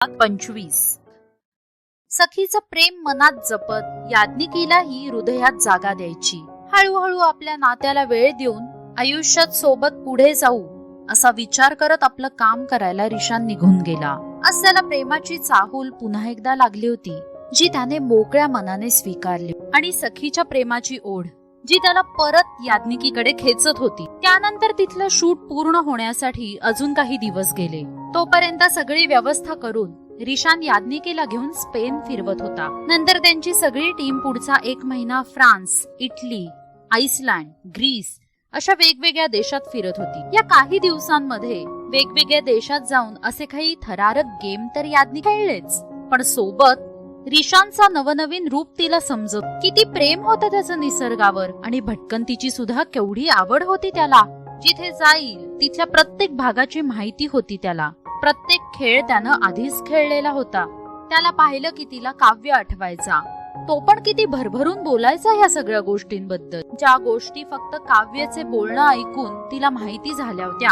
25 सखीचं प्रेम मनात जपत याज्ञिकीलाही हृदयात जागा द्यायची. हळूहळू आपल्या नात्याला वेळ देऊन आयुष्यात सोबत पुढे जाऊ असा विचार करत आपलं काम करायला रिशान निघून गेला. आज त्याला प्रेमाची चाहूल पुन्हा एकदा लागली होती, जी त्याने मोकळ्या मनाने स्वीकारली, आणि सखीच्या प्रेमाची ओढ जी त्याला परत याज्ञिकीकडे खेचत होती. त्यानंतर तिथलं शूट पूर्ण होण्यासाठी अजून काही दिवस गेले. तोपर्यंत सगळी व्यवस्था करून रिशान याज्ञिकीला घेऊन स्पेन फिरवत होता. नंतर त्यांची सगळी टीम पुढचा 1 महिना फ्रान्स, इटली, आइसलँड, ग्रीस अशा वेगवेगळ्या देशात फिरत होती. या काही दिवसांमध्ये वेगवेगळ्या देशात जाऊन असे काही थरारक गेम तर याज्ञिकी खेळलेच, पण सोबत रिशानचा नवनवीन रूप तिला समजत. किती प्रेम होतं त्याचं निसर्गावर, आणि भटकंतीची सुद्धा केवढी आवड होती त्याला. जिथे जाईल तिथल्या प्रत्येक भागाची माहिती होती त्याला. प्रत्येक खेळ त्यानं आधीच खेळलेला होता. त्याला पाहिलं की तिला काव्य आठवायचा. तो पण किती भरभरून बोलायचा ह्या सगळ्या गोष्टींबद्दल, ज्या गोष्टी फक्त काव्याचे बोलणं ऐकून तिला माहिती झाल्या होत्या.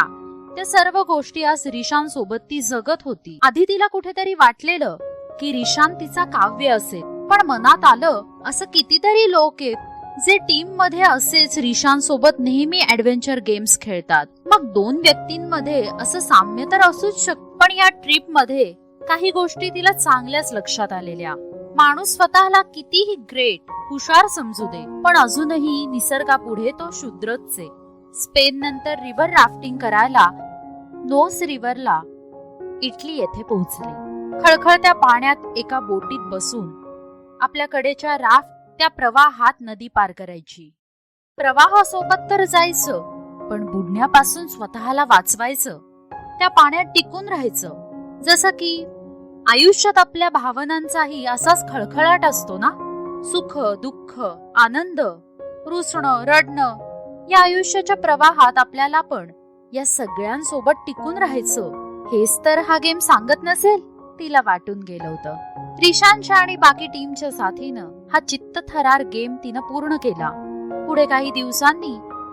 त्या सर्व गोष्टी आज रिशान सोबत ती जगत होती. आधी तिला कुठेतरी वाटलेलं की रिशान तिचा काव्य असेल, पण मनात आलं असं कितीतरी लोक आहेत जे टीम मध्ये असेच रिशान सोबत नेहमी ऍडव्हेंचर गेम्स खेळतात. मग 2 व्यक्तींमध्ये असं साम्य तर असूच शकतं, पण या ट्रिप मध्ये काही गोष्टी तिला चांगल्याच लक्षात आलेल्या. माणूस स्वतःला कितीही ग्रेट, हुशार समजू दे, पण अजूनही निसर्गापुढे तो शूद्रच आहे. स्पेन नंतर रिव्हर राफ्टिंग करायला नोस रिव्हरला इटली येथे पोहोचले. खळखळत्या पाण्यात एका बोटीत बसून आपल्या कडेच्या राफ्ट त्या प्रवाहात नदी पार करायची. प्रवाहासोबत तर जायचं, पण बुडण्यापासून स्वतःला वाचवायचं. त्या पाण्यात टिकून राहायचं. जसं की आयुष्यात आपल्या भावनांचाही असाच खळखळाट असतो ना. सुख, दुःख, आनंद, रुसणं, रडणं, या आयुष्याच्या प्रवाहात आपल्याला पण या सगळ्यांसोबत टिकून राहायचं. हेच तर हा गेम सांगत नसेल, तिला वाटून गेलं होतं. रिशानच्या आणि बाकी टीमच्या साथीनं हा चित्तथरार गेम तिनं पूर्ण केला. पुढे काही दिवसांनी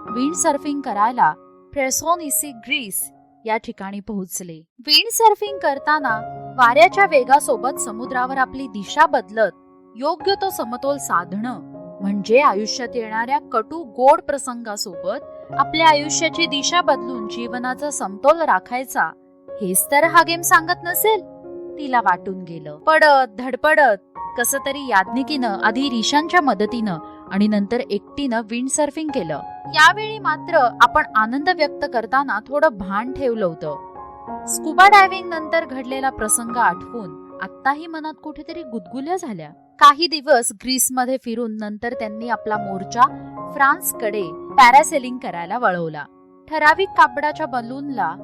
विंड सर्फिंग करायला फ्रेसोनिसी, ग्रीस या ठिकाणी पोहोचले. विंड सर्फिंग करताना वाऱ्याच्या वेगासोबत समुद्रावर आपली दिशा बदलत योग्य तो समतोल साधणं म्हणजे आयुष्यात येणाऱ्या कटू गोड प्रसंगासोबत आपल्या आयुष्याची दिशा बदलून जीवनाचा समतोल राखायचा. हेच तर हा गेम सांगत नसेल, तिला वाटून गेलं. पडत धडपडत कसं तरी याज्ञिकीनं आधी रिशानच्या मदतीनं आणि नंतर एकटीनं विंड सर्फिंग केलं. यावेळी मात्र आपण आनंद व्यक्त करताना थोडं भान ठेवलं होतं. स्कुबा डायव्हिंग नंतर घडलेला प्रसंग आठवून आत्ताही मनात कुठेतरी गुदगुल्या झाल्या. काही दिवस ग्रीसमध्ये फिरून नंतर त्यांनी आपला मोर्चा फ्रान्सकडे पॅरासेलिंग करायला वळवला. ठराविक कापडाच्या बलूनला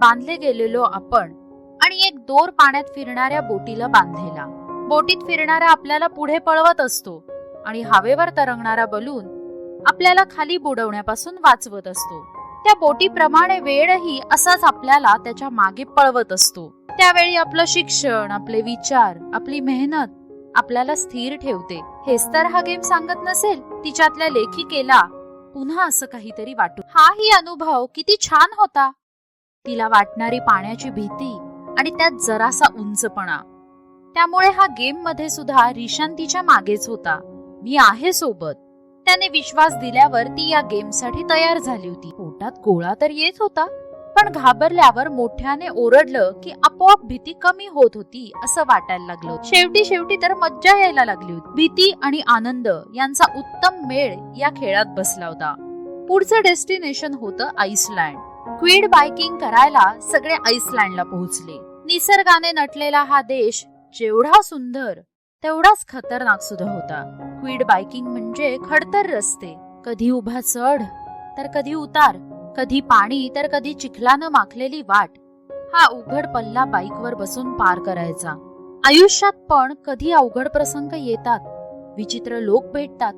बांधले गेलेलो आपण आणि एक दोर पाण्यात फिरणाऱ्या बोटीला बांधलेला. बोटीत फिरणारा आपल्याला पुढे पळवत असतो आणि हवेवर तरंगणारा बलून आपल्याला खाली बुडवण्यापासून वाचवत असतो. त्या बोटीप्रमाणे वेळही असाच आपल्याला त्याच्या मागे पळवत असतो. त्यावेळी आपलं शिक्षण, आपले विचार, आपली मेहनत आपल्याला स्थिर ठेवते. हेच तर हा गेम सांगत नसेल, तिच्यातल्या लेखिकेला पुन्हा असं काहीतरी वाटू. हाही अनुभव किती छान होता. तिला वाटणारी पाण्याची भीती आणि त्यात जरासा उंचपणा. त्यामुळे हा गेम मध्ये सुद्धा रिशान तिच्या मागेच होता. मी आहे सोबत. त्याने विश्वास दिल्यावर ती या गेम साठी तयार झाली होती. पोटात गोळा तर येत होता, पण घाबरल्यावर मोठ्याने ओरडलं की आपोआप भीती कमी होत होती असं वाटायला लागलं. शेवटी तर मज्जा यायला लागली होती. भीती आणि आनंद यांचा उत्तम मेळ या खेळात बसला होता. पुढचं डेस्टिनेशन होतं आइसलँड. क्विड बायकिंग करायला सगळे आइसलँडला पोहोचले. निसर्गाने नटलेला हा देश जेवढा सुंदर तेवढाच खतरनाक सुद्धा होता. क्विड बायकिंग म्हणजे खडतर रस्ते, कधी उभा चढ तर कधी उतार, कधी पाणी तर कधी चिखलानं माखलेली वाट. हा अवघड पल्ला बाईकवर बसून पार करायचा. आयुष्यात पण कधी अवघड प्रसंग येतात, विचित्र लोक भेटतात,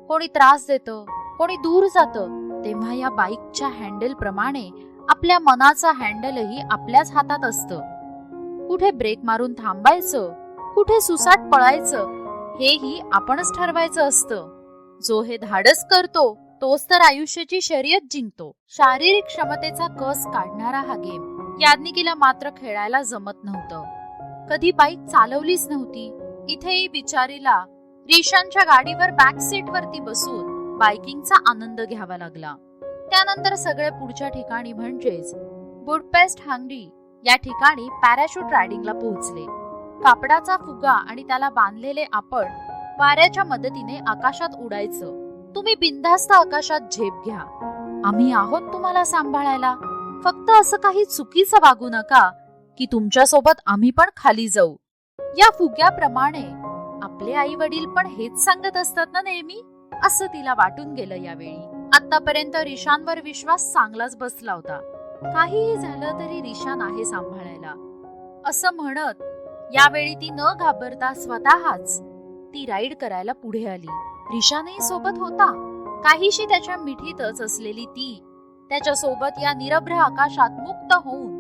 कोणी त्रास देतं, कोणी दूर जातं. तेव्हा या बाईकच्या हँडल प्रमाणे आपल्या मनाचा हँडलही आपल्याच हातात असतं. कुठे ब्रेक मारून थांबायचं, कुठे सुसाट पळायचं, हेही आपणच ठरवायचं असतं. जो हे धाडस करतो तोच तर आयुष्याची शर्यत जिंकतो. शारीरिक क्षमतेचा कस काढणारा हा गेम याज्ञिकीला मात्र खेळायला जमत नव्हतं. कधी बाईक चालवलीच नव्हती. इथेही बिचारीला रिशानच्या गाडीवर बॅक सीट वरती बसून बायकिंगचा आनंद घ्यावा लागला. त्यानंतर सगळे पुढच्या ठिकाणी म्हणजेच बुडपेस्ट हंगरी या ठिकाणी पॅराशूट रायडिंगला पोहोचले. कापडाचा फुगा आणि त्याला बांधलेले आपण वाऱ्याच्या मदतीने आकाशात उडायचं. तुम्ही बिनधास्त आकाशात झेप घ्या, आम्ही आहोत तुम्हाला सांभाळायला. फक्त असं काही चुकीचं वागू नका की तुमच्या सोबत आम्ही पण खाली जाऊ. या फुग्याप्रमाणे आपले आई वडील पण हेच सांगत असतात ना नेहमी, असं तिला वाटून गेलं यावेळी. आतापर्यंत रिशानवर विश्वास चांगलाच बसला होता. काहीही झालं तरी रिशान आहे सांभाळायला असं म्हणत यावेळी ती न घाबरता स्वतःच ती राईड करायला पुढे आली. रिशानही सोबत होता. काहीशी त्याच्या मिठीतच असलेली ती त्याच्या सोबत या निरभ्र आकाशात मुक्त होऊन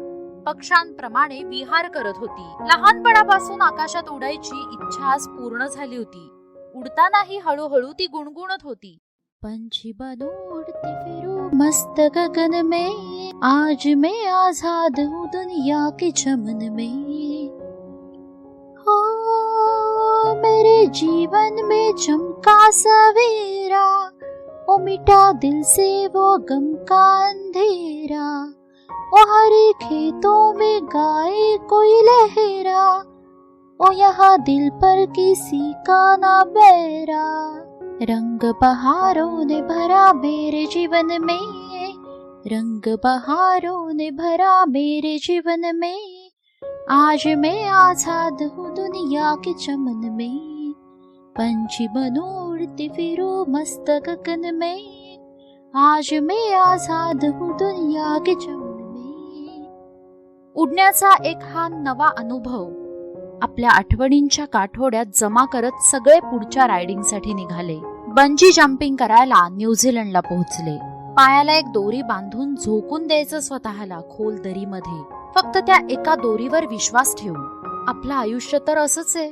पक्ष्यांप्रमाणे विहार करत होती. लहानपणापासून आकाशात उडायची इच्छा आज पूर्ण झाली होती. उडतानाही हळूहळू ती गुणगुणत होती. पंछी बनो उड़ते फिरू मस्त गगन में, आज मैं आजाद हूँ दुनिया के चमन में. हो मेरे जीवन में चमका सवेरा, ओ मिटा दिल से वो गम का अंधेरा. ओ हरे खेतों में गाए कोई लहरा, ओ यहाँ दिल पर किसी का ना बहरा. रंग बहारों ने भरा मेरे जीवन में, रंग बहारों ने भरा मेरे जीवन में. आज मैं आजाद हूँ दुनिया के चमन में, पंछी बनो उड़ते फिरो मस्त गगन में. आज मैं आजाद हूँ दुनिया के चमन में. उडण्याचा एक हा नवा अनुभव आपल्या आठवणींच्या काठोड्यात जमा करत सगळे पुढच्या रायडिंगसाठी निघाले. बंजी जम्पिंग करायला न्यूझीलंडला पोहोचले. पायाला एक दोरी बांधून झोकून द्यायचं स्वतःला खोल दरीमध्ये, फक्त त्या एका दोरीवर विश्वास ठेवून. आपलं आयुष्य तर असंच आहे,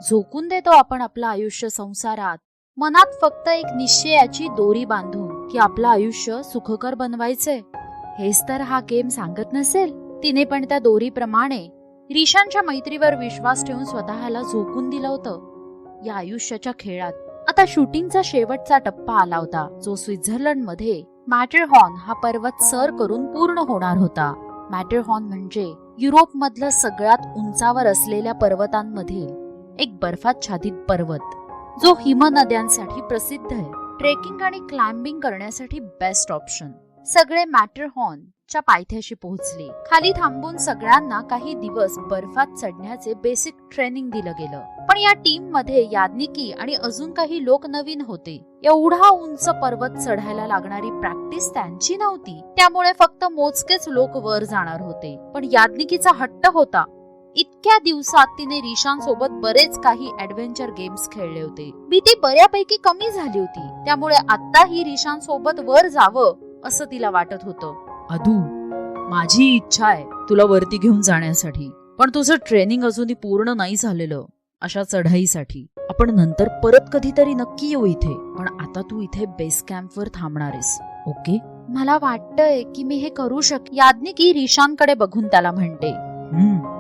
झोकून देतो आपण आपलं आयुष्य संसारात, मनात फक्त एक निश्चयाची दोरी बांधून की आपलं आयुष्य सुखकर बनवायचंय. हेच तर हा गेम सांगत नसेल. तिने पण त्या दोरीप्रमाणे रिशानच्या मैत्रीवर विश्वास ठेवून स्वतःला झोकून दिलं होतं या आयुष्याच्या खेळात. आता शूटिंगचा शेवटचा टप्पा आला होता, जो स्वित्झर्लंडमध्ये मॅटरहॉर्न हा पर्वत सर करून पूर्ण होणार होता. मॅटरहॉर्न म्हणजे युरोपमधलं सगळ्यात उंचावर असलेल्या पर्वतांमधील एक बर्फाच्छादित पर्वत, जो हिमनद्यांसाठी प्रसिद्ध आहे. ट्रेकिंग आणि क्लाइम्बिंग करण्यासाठी बेस्ट ऑप्शन. सगळे मॅटरहॉर्नच्या पायथ्याशी पोहोचले. खाली थांबून सगळ्यांना काही दिवस बर्फात चढण्याचे बेसिक ट्रेनिंग दिलं गेलं. पण या टीम मध्ये याज्ञिकी आणि अजून काही लोक नवीन होते. एवढा उंच पर्वत चढायला लागणारी प्रॅक्टिस त्यांची नव्हती, त्यामुळे फक्त मोजकेच लोक वर जाणार होते. पण याज्ञिकीचा हट्ट होता. इतक्या दिवसात तिने रिशान सोबत बरेच काही ऍडव्हेंचर गेम्स खेळले होते. भीती बऱ्यापैकी कमी झाली होती, त्यामुळे आत्ताही रिशान सोबत वर जावं असं तिला वाटत होतं. अदू, माझी इच्छा आहे तुला वरती घेऊन जाण्यासाठी, पण तुझं ट्रेनिंग अजूनही पूर्ण नाही झालेलं. अशा चढाईसाठी आपण नंतर परत कधीतरी नक्की येऊ इथे, पण आता तू इथे बेस कॅम्पवर थांबणार आहेस, ओके? मला वाटतंय की मी हे करू याज्ञिकी रिशानकडे बघून त्याला म्हणते.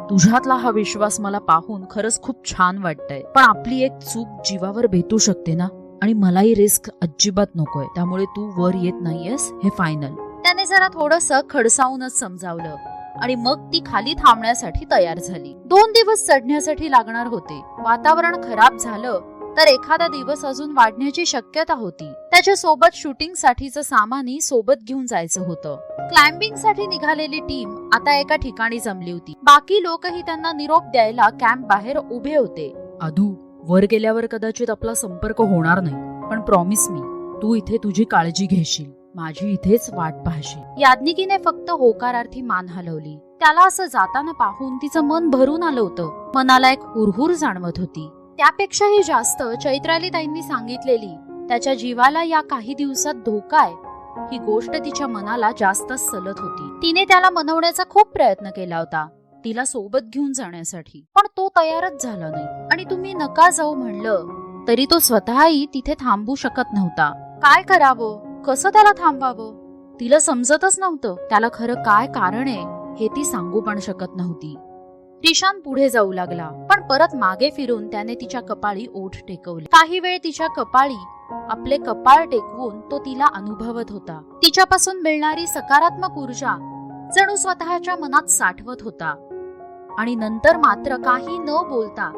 तुझ्यातला हा विश्वास मला पाहून खरंच खूप छान वाटतंय, पण आपली एक चूक जीवावर बेतू शकते ना, आणि मलाही रिस्क अजिबात नकोय. त्यामुळे तू वर येत नाहीयेस हे फायनल. त्याने जरा थोडंसं खडसावूनच समजावलं आणि मग ती खाली थांबण्यासाठी तयार झाली. 2 दिवस चढण्यासाठी लागणार होते. वातावरण खराब झालं तर एखादा दिवस अजून वाढण्याची शक्यता होती. त्याच्या सोबत शूटिंग साठीचं सामानही सोबत घेऊन जायचं होतं. क्लाइम्बिंग साठी निघालेली टीम आता एका ठिकाणी जमली होती. बाकी लोकही त्यांना निरोप द्यायला कॅम्प बाहेर उभे होते. अदू, वर गेल्यावर कदाचित आपला संपर्क होणार नाही, पण प्रॉमिस मी, तू इथे तुझी काळजी घेशील, माझी इथेच वाट पाहशील. याज्ञिकीने फक्त होकारार्थी मान हलवली. त्याला असं जाताना पाहून तिचं मन भरून आलं होतं. मनाला एक हुरहुर जाणवत होती. त्यापेक्षाही जास्त चैत्राली ताईंनी सांगितलेली त्याच्या जीवाला या काही दिवसात धोका आहे ही गोष्ट तिच्या मनाला जास्त सलत होती. तिने त्याला मनवण्याचा खूप प्रयत्न केला होता, तिला सोबत घेऊन जाण्यासाठी, पण तो तयारच झाला नाही. आणि तुम्ही नका जाऊ म्हणलं तरी तो स्वतःही तिथे थांबू शकत नव्हता. काय करावं, कसं त्याला थांबवावं तिला समजतच नव्हतं. त्याला खरं काय कारण आहे हे ती सांगू पण शकत नव्हती. रिशान पुढे जाऊ लागला, पण परत मागे फिरून त्याने तिच्या कपाळी ओठ टेकवले. काही वेळ तिच्या कपाळी आपले कपाळ टेकवून तो तिला अनुभवत होता. तिच्यापासून मिळणारी सकारात्मक ऊर्जा जणू स्वतःच्या मनात साठवत होता. आणि नंतर मात्र काही न बोलता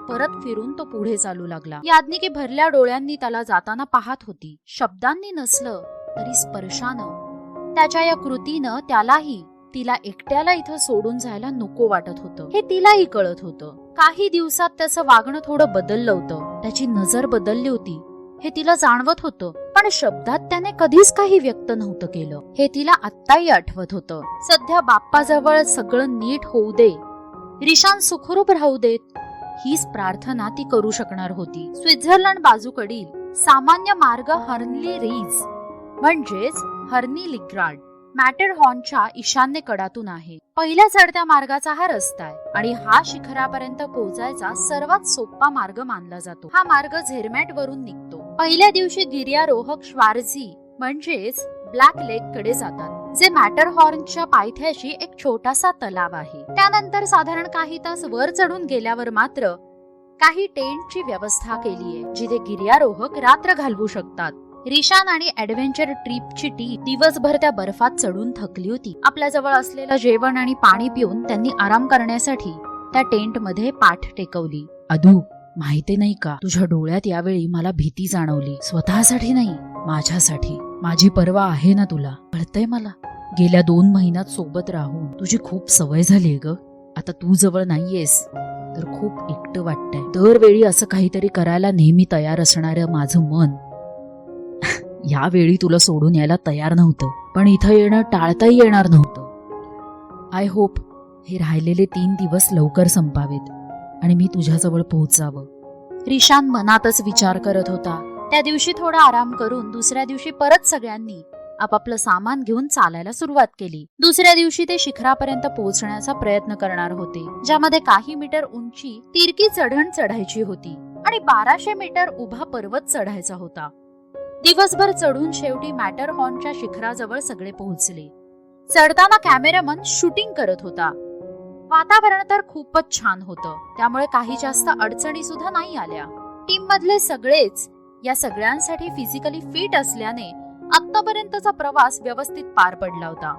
परत फिरून तो पुढे चालू लागला. याज्ञिकी भरल्या डोळ्यांनी त्याला जाताना पाहत होती. शब्दांनी नसलं तरी स्पर्शानं, त्याच्या या कृतीनं त्यालाही तिला एकट्याला इथं सोडून जायला नको वाटत होतं. हे तिलाही कळत होतं. काही दिवसात त्याचं वागणं थोडं बदललं होतं. त्याची नजर बदलली होती हे तिला जाणवत होतं. पण शब्दात त्याने कधीच काही व्यक्त नव्हतं केलं हे तिला आत्ताही आठवत होतं. सध्या बाप्पाजवळ सगळं नीट होऊ दे, रिशान सुखरूप राहू देत, हीच प्रार्थना ती करू शकणार होती. स्वित्झर्लंड बाजूकडील सामान्य मार्ग हर्नली रीज म्हणजेच हर्नी लिग्राड मॅटरहॉर्नच्या ईशान्य कडातून आहे. पहिल्या चढत्या मार्गाचा हा रस्ता आहे आणि हा शिखरापर्यंत पोहोचायचा सर्वात सोपा मार्ग मानला जातो. हा मार्ग झेरमॅट वरून निघतो. पहिल्या दिवशी गिर्यारोहक श्वार्झी म्हणजेच ब्लॅक लेक कडे जातात, जे मॅटरहॉर्नच्या पायथ्याशी एक छोटासा तलाव आहे. त्यानंतर साधारण काही तास वर चढून गेल्यावर मात्र काही टेंटची व्यवस्था केली आहे, जिथे गिर्यारोहक रात्र घालवू शकतात. रिशान आणि ऍडव्हेंचर ट्रिपची टीम दिवसभर त्या बर्फात चढून थकली होती. आपल्या जवळ असलेलं जेवण आणि पाणी पिऊन त्यांनी आराम करण्यासाठी त्या टेंट मध्ये पाठ टेकवली. अदू, माहिती नाही का, तुझ्या डोळ्यात यावेळी मला भीती जाणवली. स्वतःसाठी नाही, माझ्यासाठी. माझी पर्वा आहे ना तुला, कळतंय मला. गेल्या 2 महिन्यात सोबत राहून तुझी खूप सवय झालीये ग. आता तू जवळ नाहीयेस तर खूप एकटं वाटतंय. दरवेळी असं काहीतरी करायला नेहमी तयार असणारं माझं मन यावेळी तुला सोडून यायला तयार नव्हतं, पण इथं येणं टाळताही येणार नव्हतं. आय होप हे राहिलेले 3 दिवस लवकर संपावेत आणि मी तुझ्याजवळ पोहोचावं. रिशान मनातच विचार करत होता. त्या दिवशी थोडा आराम करून दुसऱ्या दिवशी परत सगळ्यांनी आपापलं सामान घेऊन चालायला सुरुवात केली. दुसऱ्या दिवशी ते शिखरापर्यंत पोहोचण्याचा प्रयत्न करणार होते, ज्यामध्ये काही मीटर उंची तिरकी चढण चढायची होती आणि 1200 मीटर उभा पर्वत चढायचा होता. दिवसभर चढून शेवटी मॅटरहॉर्नच्या शिखराजवळ सगळे पोहोचले. चढताना कॅमेरामन शूटिंग करत होता. वातावरण तर खूपच छान होतं, त्यामुळे काही जास्त अडचणी सुद्धा नाही आल्या. टीम मधले सगळेच या सगळ्यांसाठी फिजिकली फिट असल्याने आतापर्यंतचा प्रवास व्यवस्थित पार पडला होता.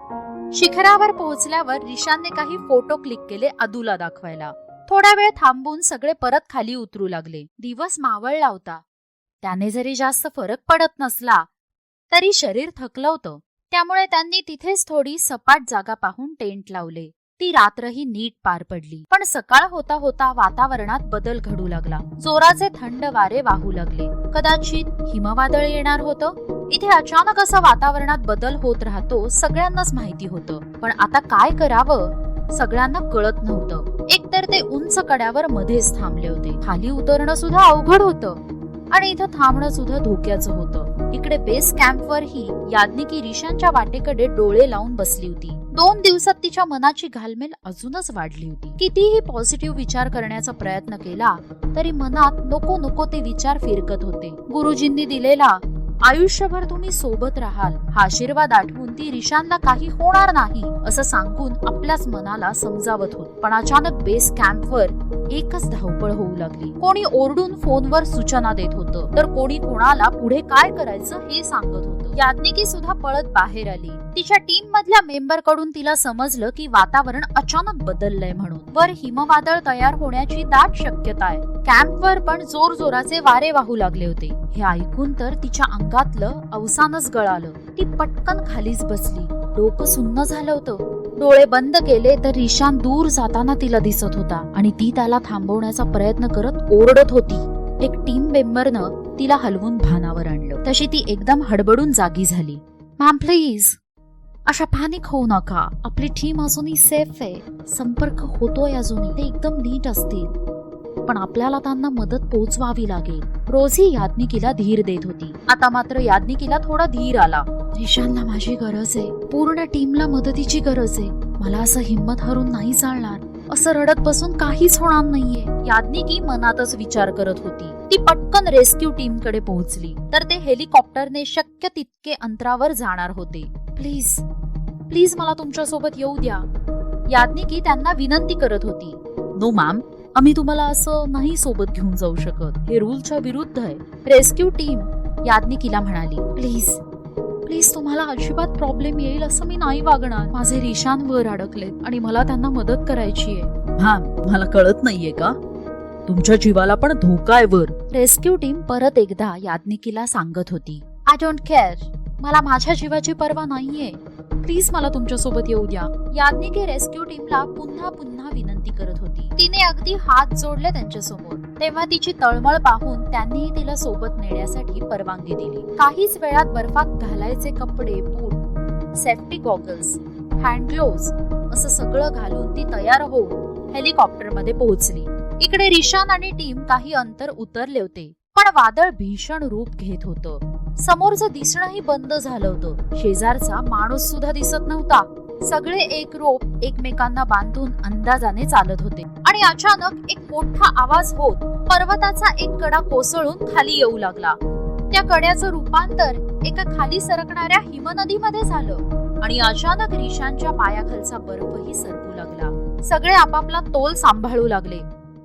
शिखरावर पोहोचल्यावर रिशानने काही फोटो क्लिक केले अदूला दाखवायला. थोडा वेळ थांबून सगळे परत खाली उतरू लागले. दिवस मावळला होता. त्याने जरी जास्त फरक पडत नसला तरी शरीर थकलं होतं, त्यामुळे त्यांनी तिथेच थोडी सपाट जागा पाहून टेंट लावले. ती रात्रही नीट पार पडली. पण सकाळ होता होता वातावरणात बदल घडू लागला. जोराचे थंड वारे वाहू लागले. कदाचित हिमवादळ येणार होतं. इथे अचानक असं वातावरणात बदल होत राहतो सगळ्यांनाच माहिती होतं, पण आता काय करावं सगळ्यांना कळत नव्हतं. एकतर ते उंच कड्यावर मध्येच थांबले होते. खाली उतरणं सुद्धा अवघड होतं आणि इथं थांबणं सुद्धा धोक्याचं होतं. इकडे बेस कॅम्पवर ही याज्ञिकी रिशानच्या वाटेकडे डोळे लावून बसली होती. 2 दिवसात तिच्या मनाची घालमेल अजूनच वाढली होती. कितीही पॉझिटिव्ह विचार करण्याचा प्रयत्न केला तरी मनात नको नको ते विचार फिरकत होते. गुरुजींनी दिलेला आयुष्यभर तुम्ही सोबत राहाल हा आशीर्वाद आठवून ती रिशानला काही होणार नाही असं सांगून आपल्याच मनाला समजावत होत. पण अचानक बेस कॅम्पवर एकच धावपळ होऊ लागली. कोणी ओरडून फोनवर सूचना देत होतं, तर कोणी कोणाला पुढे काय करायचं हे सांगत होतं. याज्ञिकी सुद्धा पळत बाहेर आली. तिच्या टीम मधल्या मेंबर कडून तिला समजलं की वातावरण अचानक बदललंय म्हणून. वर हिमवादळ तयार होण्याची दाट शक्यता आहे. कॅम्पवर पण जोर जोराचे वारे वाहू लागले होते. हे ऐकून तर तिच्या अंगातलं अवसानच गळालं. ती पटकन खालीच बसली. डोकं सुन्न झालं होतं. डोळे बंद केले तर रिशान दूर जाताना तिला दिसत होता आणि ती त्याला थांबवण्याचा प्रयत्न करत ओरडत होती. एक टीम मेंबरनं तिला हलवून भानावर आणलं. तशी ती एकदम हडबडून जागी झाली. मॅम प्लीज, अशा पॅनिक होऊ नका. आपली टीम अजूनही सेफ आहे. संपर्क होतोय अजूनही. ते एकदम नीट असतील, पण आपल्याला त्यांना मदत पोहोचवावी लागेल. रोजी याज्ञिकीला धीर देत होती. आता मात्र याज्ञिकीला थोडा धीर आला. रिशानला माझी गरज आहे. पूर्ण टीमला मदतीची गरज आहे. मला असं हिम्मत हरून नाही चालणार. असं रडत बसून काहीच होणार नाहीये. याज्ञिकी मनातच विचार करत होती. ती पटकन रेस्क्यू टीम कडे पोहोचली तर ते हेलिकॉप्टरने शक्य तितके अंतरावर जाणार होते. प्लीज प्लीज मला तुमच्या सोबत येऊ द्या. याज्ञिकी त्यांना विनंती करत होती. नो मॅम, आम्ही तुम्हाला असं नाही सोबत घेऊन जाऊ शकत. हे रूलच्या विरुद्ध आहे. रेस्क्यू टीम याज्ञिकीला म्हणाली, प्लीज प्लीज तुम्हाला अजिबात प्रॉब्लेम येईल असं मी नाही वागणार. माझे रिशान वर अडकलेत आणि मला त्यांना मदत करायची आहे. मॅम, मला कळत नाहीये का? तुमच्या जीवाला पण धोका आहे वर. रेस्क्यू टीम परत एकदा याज्ञिकीला सांगत होती, आय डोंट केअर. मला माझ्या जीवाची पर्वा नाहीये. प्लीज मला तुमच्यासोबत येऊ द्या. याज्ञिकी रेस्क्यू टीमला पुन्हा पुन्हा विनंती करत होती. तिने अगदी हात जोडले त्यांच्यासमोर. तेव्हा तिची तळमळ पाहून त्यांनीही तिला सोबत नेण्यासाठी परवानगी दिली. काहीच वेळात बर्फात घालायचे कपडे, बूट, सेफ्टी गॉगल्स, हँड ग्लोव्ज असं सगळं घालून ती तयार होऊन हेलिकॉप्टरमध्ये पोहोचली. इकडे रिशान आणि टीम काही अंतर उतरले होते, पण वादळ भीषण रूप घेत होतं. समोरचं दिसणंही बंद झालं होतं. शेजारचा माणूस सुद्धा दिसत नव्हता. सगळे एक रोप एकमेकांना बांधून अंदाजाने चालत होते आणि अचानक एक मोठा आवाज होत पर्वताचा एक कडा कोसळून खाली येऊ लागला. त्या कड्याचं रूपांतर एका खाली सरकणाऱ्या हिमनदीमध्ये झालं आणि अचानक रिशानच्या पायाखालचा बर्फही सरकू लागला. सगळे आपापला तोल सांभाळू लागले,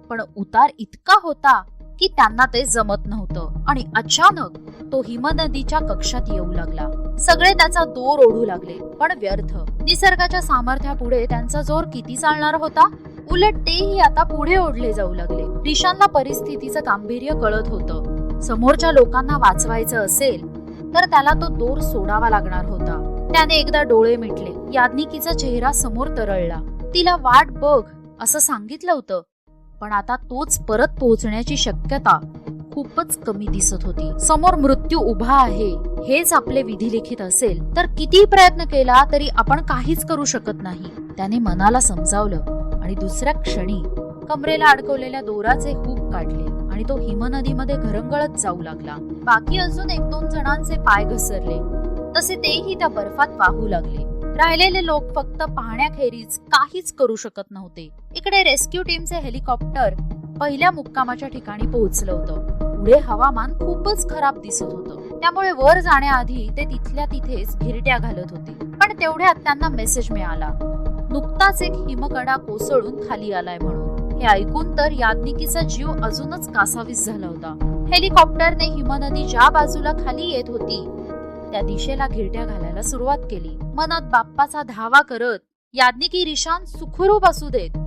पण उतार इतका होता की त्यांना ते जमत नव्हतं आणि अचानक तो हिमनदीच्या कक्षात येऊ लागला. सगळे त्याचा दोर ओढू लागले, पण व्यर्थ. निसर्गाच्या सामर्थ्यापुढे त्यांचा जोर किती चालणार होता? उलट तेही आता पुढे ओढले जाऊ लागले. रिशानला परिस्थितीचं गांभीर्य कळत होतं. समोरच्या लोकांना वाचवायचं असेल तर त्याला तो दोर सोडावा लागणार होता. त्याने एकदा डोळे मिटले. याज्ञिकीचा चेहरा समोर तरळला. तिला वाट बघ असं सांगितलं होतं, पण आता तोच परत पोहोचण्याची शक्यता खूपच कमी दिसत होती. समोर मृत्यू उभा आहे हेच आपले विधिलिखित असेल तर किती प्रयत्न केला तरी आपण काहीच करू शकत नाही. त्याने मनाला समजावलं आणि दुसऱ्या क्षणी कमरेला अडकवलेल्या दोराचे हुक काढले आणि तो हिमनदीमध्ये घरंगळत जाऊ लागला. बाकी अजून 1-2 जणांचे पाय घसरले, तसे तेही त्या बर्फात वाहू लागले. राहिलेले लोक फक्त पाहण्याखेरीज काहीच करू शकत नव्हते. इकडे रेस्क्यू टीमचे हेलिकॉप्टर पहिल्या मुक्कामाच्या ठिकाणी पोहोचलं होतं. पुढे हवामान खूपच खराब दिसत होतं, त्यामुळे वर जाण्याआधी ते तिथल्या तिथेच घिरट्या घालत होते. पण तेवढ्यात त्यांना मेसेज मिळाला, नुकताच एक हिमकडा कोसळून खाली आलाय म्हणून. हे ऐकून तर याज्ञिकीचा जीव अजूनच कासावीस झाला होता. हेलिकॉप्टरने हिमनदी ज्या बाजूला खाली येत होती त्या दिशेला घिरट्या घालायला सुरुवात केली. मनात बाप्पाचा धावा करत याज्ञिकी रिशान सुखरूप असू देत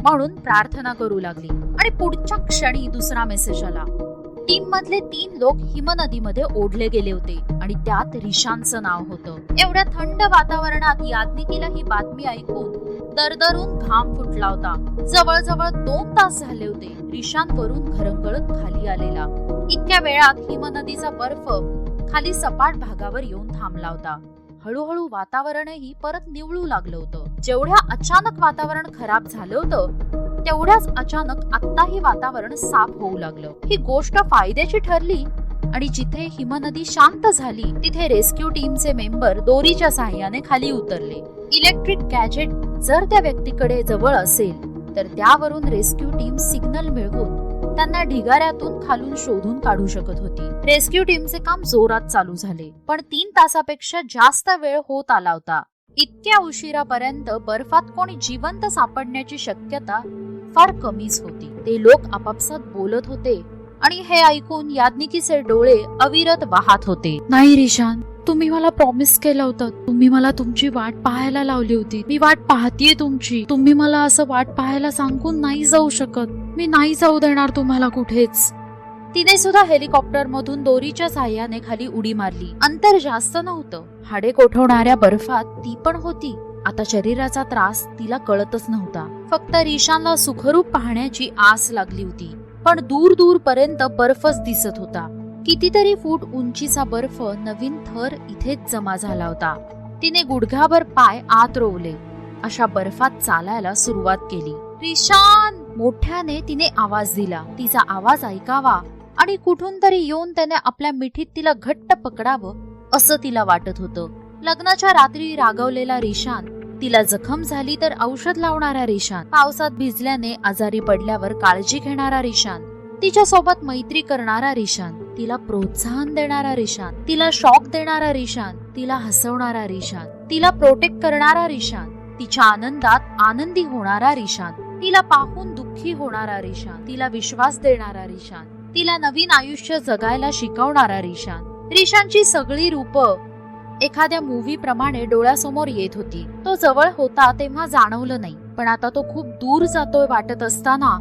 म्हणून प्रार्थना करू लागली. आणि पुढच्या क्षणी दुसरा मेसेज आला. टीम मधले 3 लोक हिमनदीमध्ये ओढले गेले होते आणि त्यात रिशानचं नाव होतं. एवढ्या थंड वातावरणात याज्ञिकीला ही बातमी ऐकून दरदरून घाम फुटला होता. जवळजवळ 2 तास झाले होते रिशान वरून घरंगळत खाली आलेला. इतक्या वेळात हिमनदीचा बर्फ खाली सपाट भागावर येऊन थांबला होता. हळूहळू वातावरणही परत निवळू लागलं होतं. जेवढ्या अचानक वातावरण खराब झालं होतं तेवढ्याच अचानक आत्ताही वातावरण साफ होऊ लागलं. ही गोष्ट फायद्याची ठरली आणि जिथे हिमनदी शांत झाली तिथे रेस्क्यू टीमचे मेंबर दोरीच्या सहाय्याने खाली उतरले. इलेक्ट्रिक गॅजेट जर त्या व्यक्तीकडे जवळ असेल तर त्यावरून रेस्क्यू टीम सिग्नल मिळवून त्यांना ढिगाऱ्यातून खालून शोधून काढू शकत होती. रेस्क्यू टीमचे काम जोरात चालू झाले, पण 3 तासापेक्षा जास्त वेळ होत आला होता. इतक्या उशिरापर्यंत बर्फात कोणी जिवंत सापडण्याची शक्यता फार कमीच होती. ते लोक आपापसात बोलत होते आणि हे ऐकून याज्ञिकीचे डोळे अविरत वाहत होते. नाही रिशान, तुम्ही मला प्रॉमिस केलं होतं. तुम्ही मला तुमची वाट पाहायला लावली होती. मी वाट पाहतीये तुमची. तुम्ही मला असं वाट पाहायला सांगून नाही जाऊ शकत. मी नाही जाऊ देणार तुम्हाला कुठेच. तिने सुद्धा हेलिकॉप्टर मधून दोरीच्या साह्याने खाली उडी मारली. अंतर जास्त नव्हतं. हाडे कोठवणाऱ्या बर्फात ती पण होती. आता शरीराचा त्रास तिला कळतच नव्हता. फक्त रिशानला सुखरूप पाहण्याची आस लागली होती. पण दूर दूर पर्यंत बर्फच दिसत होता. कितीतरी फूट उंचीचा बर्फ नवीन थर इथेच जमा झाला होता. तिने गुडघाभर पाय आत रोवले. अशा बर्फात चालायला सुरुवात केली. रिशान, मोठ्याने तिने आवाज दिला. तिचा आवाज ऐकावा आणि कुठून तरी येऊन त्याने आपल्या मिठीत तिला घट्ट पकडावं असं तिला वाटत होतं. लग्नाच्या रात्री रागवलेला रिशान, तिला जखम झाली तर औषध लावणारा रिशान, पावसात भिजल्याने आजारी पडल्यावर काळजी घेणारा रिशान, तिच्या सोबत मैत्री करणारा रिशान, तिला प्रोत्साहन देणारा रिशान, तिला शॉक देणारा रिशान, तिला हसवणारा रिशान, तिला प्रोटेक्ट करणारा रिशान, तिच्या आनंदात आनंदी होणारा रिशान. तिला पाहून दुःखी होणारा रिशान, तिला विश्वास देणारा रिशान, तिला नवीन आयुष्य जगायला शिकवणारा रिशान. रिशानची सगळी रूपं एखाद्या मूव्ही प्रमाणे डोळ्यासमोर येत होती. तो जवळ होता तेव्हा जाणवलं नाही, पण आता तो खूप दूर जातोय वाटत असताना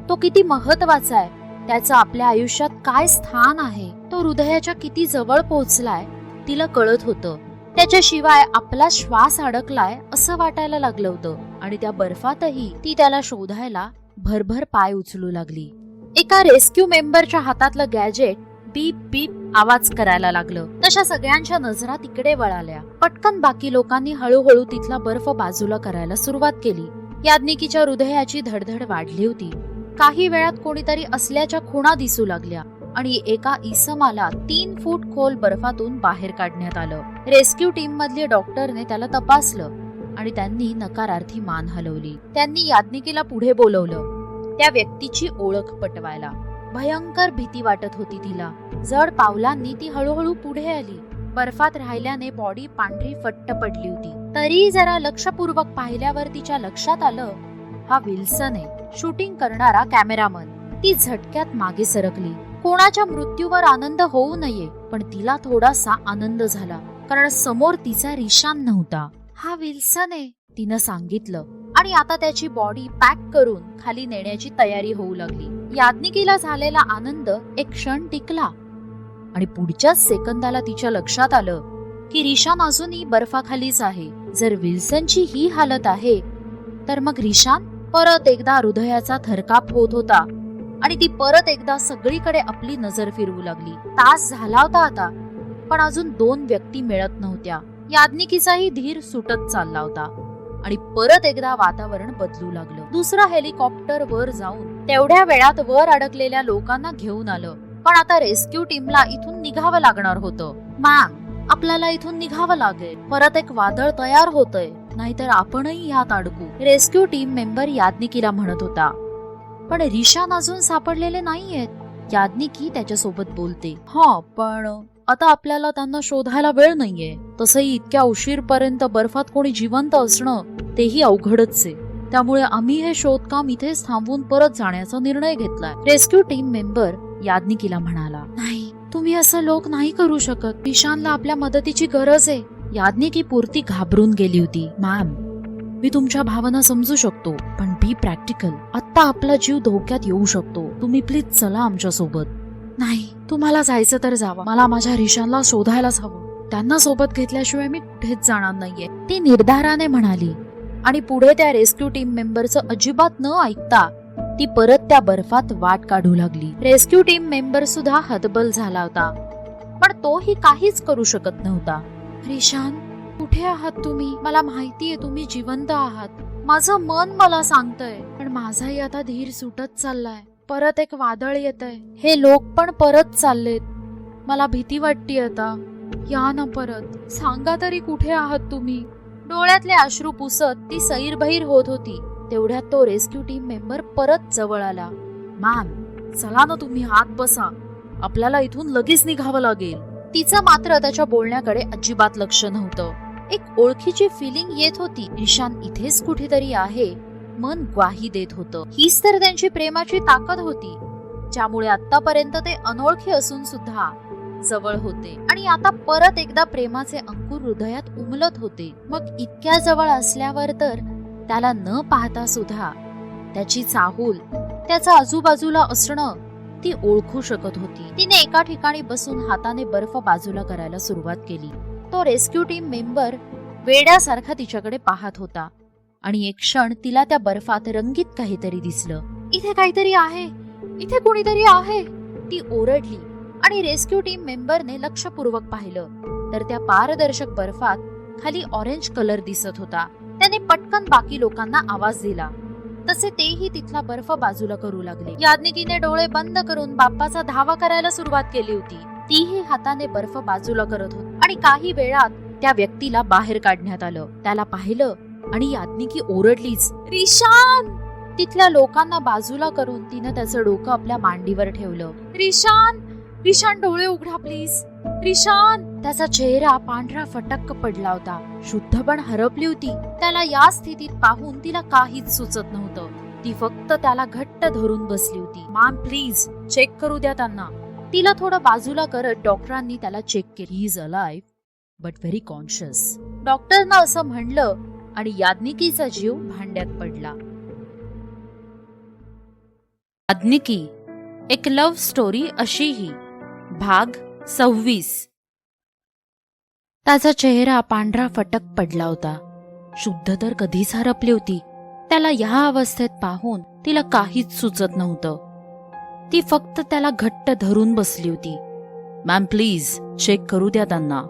तो किती महत्वाचा आहे, त्याचं आपल्या आयुष्यात काय स्थान आहे, तो हृदयाच्या किती जवळ पोहोचलाय तिला कळत होतं. त्याच्याशिवाय आपला श्वास अडकलाय असं वाटायला लागलं होतं. आणि त्या बर्फातही ती त्याला शोधायला भरभर पाय उचलू लागली. एका रेस्क्यू मेंबरच्या हातातलं गॅजेट बीप बीप आवाज करायला लागलं. तशा सगळ्यांच्या नजरा तिकडे वळाल्या. पटकन बाकी लोकांनी हळूहळू तिथला बर्फ बाजूला करायला सुरुवात केली. याज्ञिकीच्या हृदयाची धडधड वाढली होती. काही वेळात कोणीतरी असल्याच्या खुणा दिसू लागल्या आणि एका इसमाला 3 फूट खोल बर्फातून बाहेर काढण्यात आलं. रेस्क्यू टीम मधले डॉक्टरने त्याला तपासलं आणि त्यांनी नकारार्थी मान हलवली. त्यांनी याज्ञिकीला पुढे बोलवलं, त्या व्यक्तीची ओळख पटवायला. भयंकर भीती वाटत होती तिला. जड पावलांनी ती हळूहळू पुढे आली. बर्फात राहिल्याने बॉडी पांढरी फट्ट पडली होती. तरी जरा लक्षपूर्वक पाहिल्यावर तिच्या लक्षात आलं, हा विल्सन आहे, शूटिंग करणारा कॅमेरामन. ती झटक्यात मागे सरकली. कोणाच्या मृत्यूवर आनंद होऊ नये, पण तिला थोडासा आनंद झाला, कारण समोर तिचा रिशान नव्हता. हा विल्सन आहे तिनं सांगितलं. आणि आता त्याची बॉडी पॅक करून खाली नेण्याची तयारी होऊ लागली. याज्ञिकीला झालेला आनंद एक क्षण टिकला आणि पुढच्याच सेकंदाला तिच्या लक्षात आलं की रिशान अजूनही बर्फाखालीच आहे. जर विल्सनची ही हालत आहे तर मग रिशान? परत एकदा हृदयाचा थरकाप होत होता आणि ती परत एकदा सगळीकडे आपली नजर फिरवू लागली. तास झाला होता आता, पण अजून 2 व्यक्ती मिळत नव्हत्या. याज्ञिकीचाही धीर सुटत चालला होता आणि परत एकदा वातावरण बदलू लागलं. दुसरा हेलिकॉप्टर वर जाऊन तेवढ्या वेळात वर अडकलेल्या लोकांना घेऊन आलं. पण आता रेस्क्यू टीमला इथून निघावं लागणार होतं. मॅम, आपल्याला इथून निघावं लागेल. परत एक वादळ तयार होतंय, नाहीतर आपणही यात अडकू, रेस्क्यू टीम मेंबर याज्ञिकीला म्हणत होता. पण रिशान अजून सापडलेले नाहीयेत. याज्ञिकी त्याच्यासोबत बोलते, हा, पण आता आपल्याला त्यांना शोधायला वेळ नाहीये. तसंही इतक्या उशीरपर्यंत बर्फात कोणी जिवंत असणं तेही अवघडच आहे. त्यामुळे आम्ही हे शोधकाम इथेच थांबवून परत जाण्याचा निर्णय घेतलाय. रेस्क्यू टीम मेंबर याज्ञिकीला म्हणाला, नाही, तुम्ही असं लोक नाही करू शकत. रिशानला आपल्या मदतीची गरज आहे. याज्ञिकी पुरती घाबरून गेली होती. मॅम, मी तुमच्या भावना समजू शकतो, पण बी प्रॅक्टिकल. आता आपला जीव धोक्यात येऊ शकतो. तुम्ही प्लीज चला आमच्या सोबत. नाही, तुम्हाला जायचं तर जावा. मला माझ्या रिशानला शोधायलाच हवं. त्यांना सोबत घेतल्याशिवाय मी कुठेच जाणार नाहीये, ती निर्धाराने म्हणाली. आणि पुढे त्या रेस्क्यू टीम मेंबरचं अजिबात न ऐकता ती परत त्या बर्फात वाट काढू लागली. रेस्क्यू टीम मेंबर सुद्धा हतबल झाला होता, पण तोही काहीच करू शकत नव्हता. रिशान, कुठे आहात तुम्ही? मला माहितीये तुम्ही जिवंत आहात. माझं मन मला सांगतंय, पण माझाही आता धीर सुटत चाललाय. परत एक वादळ येतंय. हे लोक पण परत चाललेत. मला भीती वाटते आता. या ना परत. सांगा तरी कुठे आहात तुम्ही? डोळ्यातले अश्रू पुसत ती सैरभैर होत होती. तेवढ्यात तो रेस्क्यू टीम मेंबर परत जवळ आला. मॅम, चला ना तुम्ही, आत बसा. आपल्याला इथून लगेच निघावं लागेल. तिचं मात्र त्याच्या बोलण्याकडे अजिबात लक्ष नव्हतं. एक ओळखीची फिलिंग येत होती. रिशान इथेच कुठेतरी आहे. मन ग्वाही देत होतं. हीच तर त्यांची प्रेमाची ताकद होती, ज्यामुळे आतापर्यंत ते अनोळखी असून सुद्धा जवळ होते. आणि आता परत एकदा प्रेमाचे अंकुर हृदयात उमलत होते. मग इतक्या जवळ असल्यावर तर त्याला न पाहता सुद्धा त्याची चाहूल, त्याचा आजूबाजूला असणं ती ओळखू शकत होती. तिने एका ठिकाणी बसून हाताने बर्फ बाजूला करायला सुरुवात केली. तो रेस्क्यू टीम मेंबर वेड्यासारखा तिच्याकडे पाहत होता आणि एक क्षण तिला त्या बर्फात रंगीत काहीतरी दिसलं. इथे काहीतरी आहे, इथे कोणीतरी आहे, ती ओरडली. आणि रेस्क्यू टीम मेंबरने लक्षपूर्वक पाहिलं तर त्या पारदर्शक बर्फात खाली ऑरेंज कलर दिसत होता. त्याने पटकन बाकी लोकांना आवाज दिला, तसे तेही तिथला बर्फ बाजूला करू लागले. याज्ञिकीने डोळे बंद करून बाप्पाचा धावा करायला सुरुवात केली होती. तीही हाताने बर्फ बाजूला करत होती. आणि काही वेळात त्या व्यक्तीला बाहेर काढण्यात आलं. त्याला पाहिलं आणि याज्ञिकी ओरडलीच, रिशान! तिथल्या लोकांना बाजूला करून तिनं त्याचं डोकं आपल्या मांडीवर ठेवलं. रिशान, रिशान, डोळे उघडा प्लीज. रिशान! त्याचा चेहरा पांढरा फटक्क पडला होता. शुद्ध पण हरपली होती. त्याला या स्थितीत पाहून तिला काहीच सुचत नव्हतं. ती फक्त त्याला घट्ट धरून बसली होती. मॅम प्लीज चेक करू द्या त्यांना. तिला थोडं बाजूला करत डॉक्टरांनी त्याला चेक केलं. He is alive but very conscious. डॉक्टरना असं म्हणलं आणि याज्ञिकीचा जीव भांड्यात पडला. याज्ञिकी एक लव्ह स्टोरी अशीही भाग 26. त्याचा चेहरा पांढरा फटक पडला होता. शुद्ध तर कधीच हरपली होती. त्याला ह्या अवस्थेत पाहून तिला काहीच सुचत नव्हतं. ती फक्त त्याला घट्ट धरून बसली होती. मॅम प्लीज चेक करू द्या त्यांना.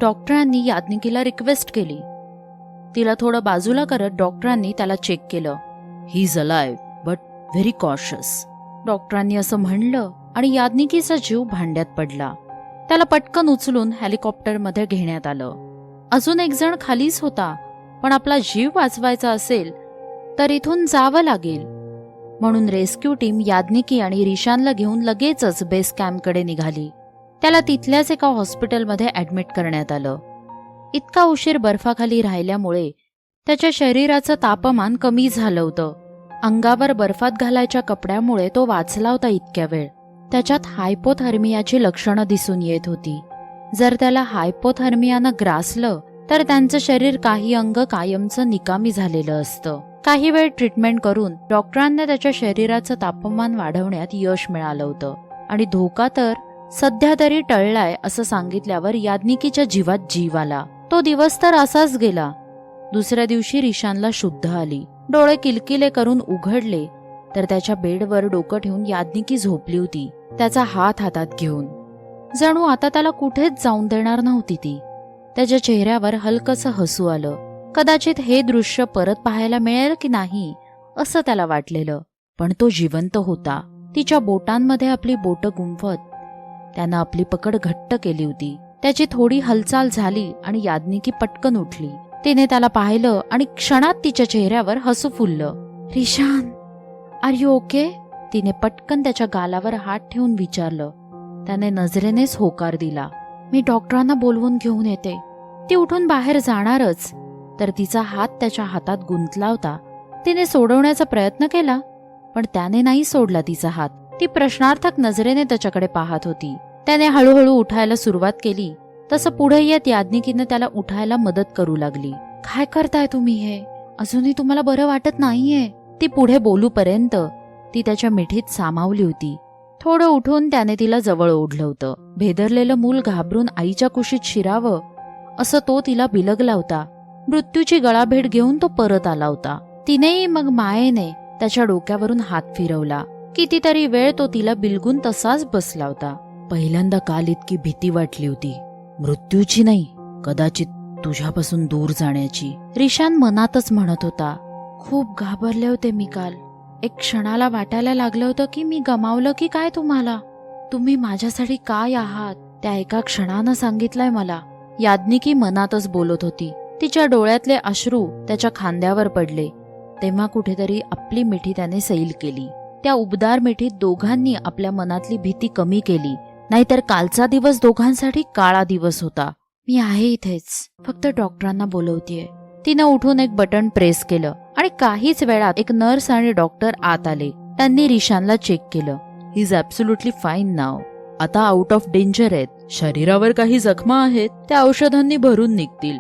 डॉक्टरांनी याज्ञिकीला रिक्वेस्ट केली. तिला थोडं बाजूला करत डॉक्टरांनी त्याला चेक केलं. He is alive but very cautious. डॉक्टरांनी असं म्हणलं आणि याज्ञिकीचा जीव भांड्यात पडला. त्याला पटकन उचलून हेलिकॉप्टरमध्ये घेण्यात आलं. अजून एक जण खालीच होता, पण आपला जीव वाचवायचा असेल तर इथून जावं लागेल म्हणून रेस्क्यू टीम याज्ञिकी आणि रिशानला घेऊन लगेचच बेस कॅम्पकडे निघाली. त्याला तिथल्याच एका हॉस्पिटलमध्ये ऍडमिट करण्यात आलं. इतका उशीर बर्फाखाली राहिल्यामुळे त्याच्या शरीराचं तापमान कमी झालं होतं. अंगावर बर्फात घालायच्या कपड्यामुळे तो वाचला होता इतक्या वेळ. त्याच्यात हायपोथर्मियाची लक्षणं दिसून येत होती. जर त्याला हायपोथर्मियानं ग्रासलं तर त्यांचं शरीर काही अंग कायमचं निकामी झालेलं असतं. काही वेळ ट्रीटमेंट करून डॉक्टरांना त्याच्या शरीराचं तापमान वाढवण्यात यश मिळालं होतं आणि धोका तर सध्या तरी टळलाय असं सांगितल्यावर याज्ञिकीच्या जीवात जीव आला. तो दिवस तर असाच गेला. दुसऱ्या दिवशी रिशानला शुद्ध आली. डोळे किलकिले करून उघडले तर त्याच्या बेडवर डोकं ठेवून याज्ञिकी झोपली होती, त्याचा हात हातात घेऊन. जणू आता त्याला कुठेच जाऊन देणार नव्हती ती. त्याच्या चेहऱ्यावर हलकसं हसू आलं. कदाचित हे दृश्य परत पाहायला मिळेल की नाही असं त्याला वाटलेलं, पण तो जिवंत होता. तिच्या बोटांमध्ये आपली बोटं गुंफत त्यानं आपली पकड घट्ट केली होती. त्याची थोडी हालचाल झाली आणि याज्ञिकी पटकन उठली. तिने त्याला पाहिलं आणि क्षणात तिच्या चेहऱ्यावर हसू फुललं. Rishan, are you okay? तिने पटकन त्याच्या गालावर हात ठेवून विचारलं. त्याने नजरेनेच होकार दिला. मी डॉक्टरांना बोलवून घेऊन येते. ती उठून बाहेर जाणारच तर तिचा हात त्याच्या हातात गुंतला होता. तिने सोडवण्याचा प्रयत्न केला पण त्याने नाही सोडला तिचा हात. ती प्रश्नार्थक नजरेने त्याच्याकडे पाहत होती. त्याने हळूहळू उठायला सुरुवात केली तसं पुढे येत याज्ञिकीने त्याला उठायला मदत करू लागली. काय करताय तुम्ही हे? अजूनही तुम्हाला बरं वाटत नाहीये? ती पुढे बोलूपर्यंत ती त्याच्या मिठीत सामावली होती. थोडं उठून त्याने तिला जवळ ओढलं होतं. भेदरलेलं मूल घाबरून आईच्या कुशीत शिरावं असं तो तिला बिलगला होता. मृत्यूची गळाभेट घेऊन तो परत आला होता. तिनेही मग मायेने त्याच्या डोक्यावरून हात फिरवला. कितीतरी वेळ तो तिला बिलगून तसाच बसला होता. पहिल्यांदा काल इतकी भीती वाटली होती, मृत्यूची नाही, कदाचित तुझ्यापासून दूर जाण्याची. रिशान मनातच म्हणत होता. खूप घाबरले होते मी काल. एक क्षणाला वाटायला लागलं होतं की मी गमावलं की काय तुम्हाला. तुम्ही माझ्यासाठी काय आहात त्या एका क्षणानं सांगितलंय मला. याज्ञिकी मनातच बोलत होती. तिच्या डोळ्यातले अश्रू त्याच्या खांद्यावर पडले. तेव्हा कुठेतरी आपली मिठी त्याने सैल केली. त्या उबदार मिठीत दोघांनी आपल्या मनातली भीती कमी केली. नाहीतर कालचा दिवस दोघांसाठी काळा दिवस होता. मी आहे इथेच, फक्त डॉक्टरांना बोलवतेय. तिनं उठून एक बटन प्रेस केलं आणि काहीच वेळात एक नर्स आणि डॉक्टर आत आले. त्यांनी रिशानला चेक केलं. ही इज ऍब्सोल्युटली फाईन नाव. आता आउट ऑफ डेंजर आहेत. शरीरावर काही जखमा आहेत, त्या औषधांनी भरून निघतील.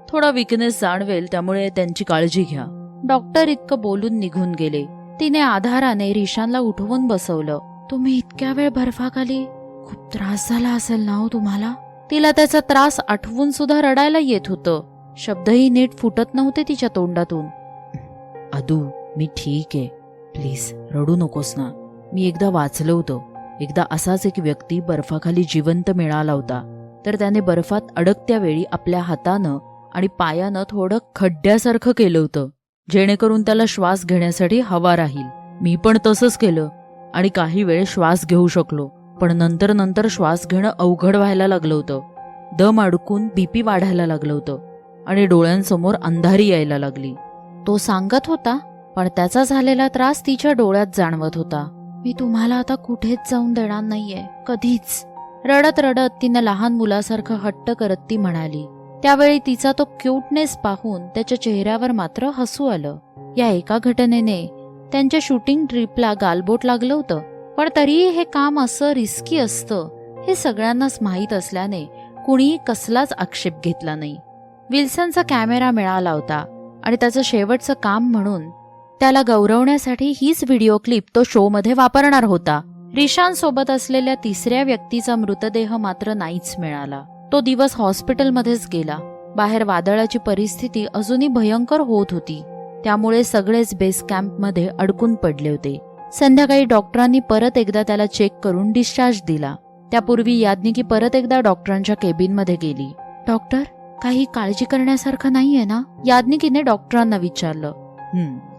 थोडा विकनेस जाणवेल, त्यामुळे त्यांची काळजी घ्या. डॉक्टर इतकं बोलून निघून गेले. तिने आधाराने रिशानला उठवून बसवलं. तुम्ही इतक्या वेळ बर्फाखाली, खूप त्रास झाला असेल ना हो तुम्हाला? तिला त्याचा त्रास आठवून सुद्धा रडायला येत होतं. शब्दही नीट फुटत नव्हते तिच्या तोंडातून. अदू, मी ठीक आहे, प्लीज रडू नकोस ना. मी एकदा वाचलं होतं. एकदा असाच एक व्यक्ती बर्फाखाली जिवंत मिळाला होता. तर त्याने बर्फात अडकत्या वेळी आपल्या हातानं आणि पायानं थोडं खड्ड्यासारखं केलं होतं, जेणेकरून त्याला श्वास घेण्यासाठी हवा राहील. मी पण तसंच केलं आणि काही वेळ श्वास घेऊ शकलो, पण नंतर श्वास घेणं अवघड व्हायला लागलं होतं. दम अडकून बीपी वाढायला लागलं होतं आणि डोळ्यांसमोर अंधारी यायला लागली. तो सांगत होता, पण त्याचा झालेला त्रास तिच्या डोळ्यात जाणवत होता. मी तुम्हाला आता कुठेच जाऊन देणार नाहीये, कधीच. रडत रडत तिनं लहान मुलासारखं हट्ट करत ती म्हणाली. त्यावेळी तिचा तो क्यूटनेस पाहून त्याच्या चेहऱ्यावर मात्र हसू आलं. या एका घटनेने त्यांच्या शूटिंग ट्रिपला गालबोट लागलं होतं. पण तरीही हे काम असं रिस्की असतं हे सगळ्यांनाच माहीत असल्याने कुणीही कसलाच आक्षेप घेतला नाही. विल्सनचा कॅमेरा मिळाला होता आणि त्याचं शेवटचं काम म्हणून त्याला गौरवण्यासाठी हीच व्हिडिओ क्लिप तो शोमध्ये वापरणार होता. रिशान सोबत असलेल्या तिसऱ्या व्यक्तीचा मृतदेह मात्र नाहीच मिळाला. तो दिवस हॉस्पिटलमध्येच गेला. बाहेर वादळाची परिस्थिती अजूनही भयंकर होत होती, त्यामुळे सगळेच बेस कॅम्पमध्ये अडकून पडले होते. संध्याकाळी डॉक्टरांनी परत एकदा त्याला चेक करून डिस्चार्ज दिला. त्यापूर्वी याज्ञिकी परत एकदा डॉक्टरांच्या केबिनमध्ये गेली. डॉक्टर, काही काळजी करण्यासारखं नाहीये ना? याज्ञिकीने डॉक्टरांना विचारलं.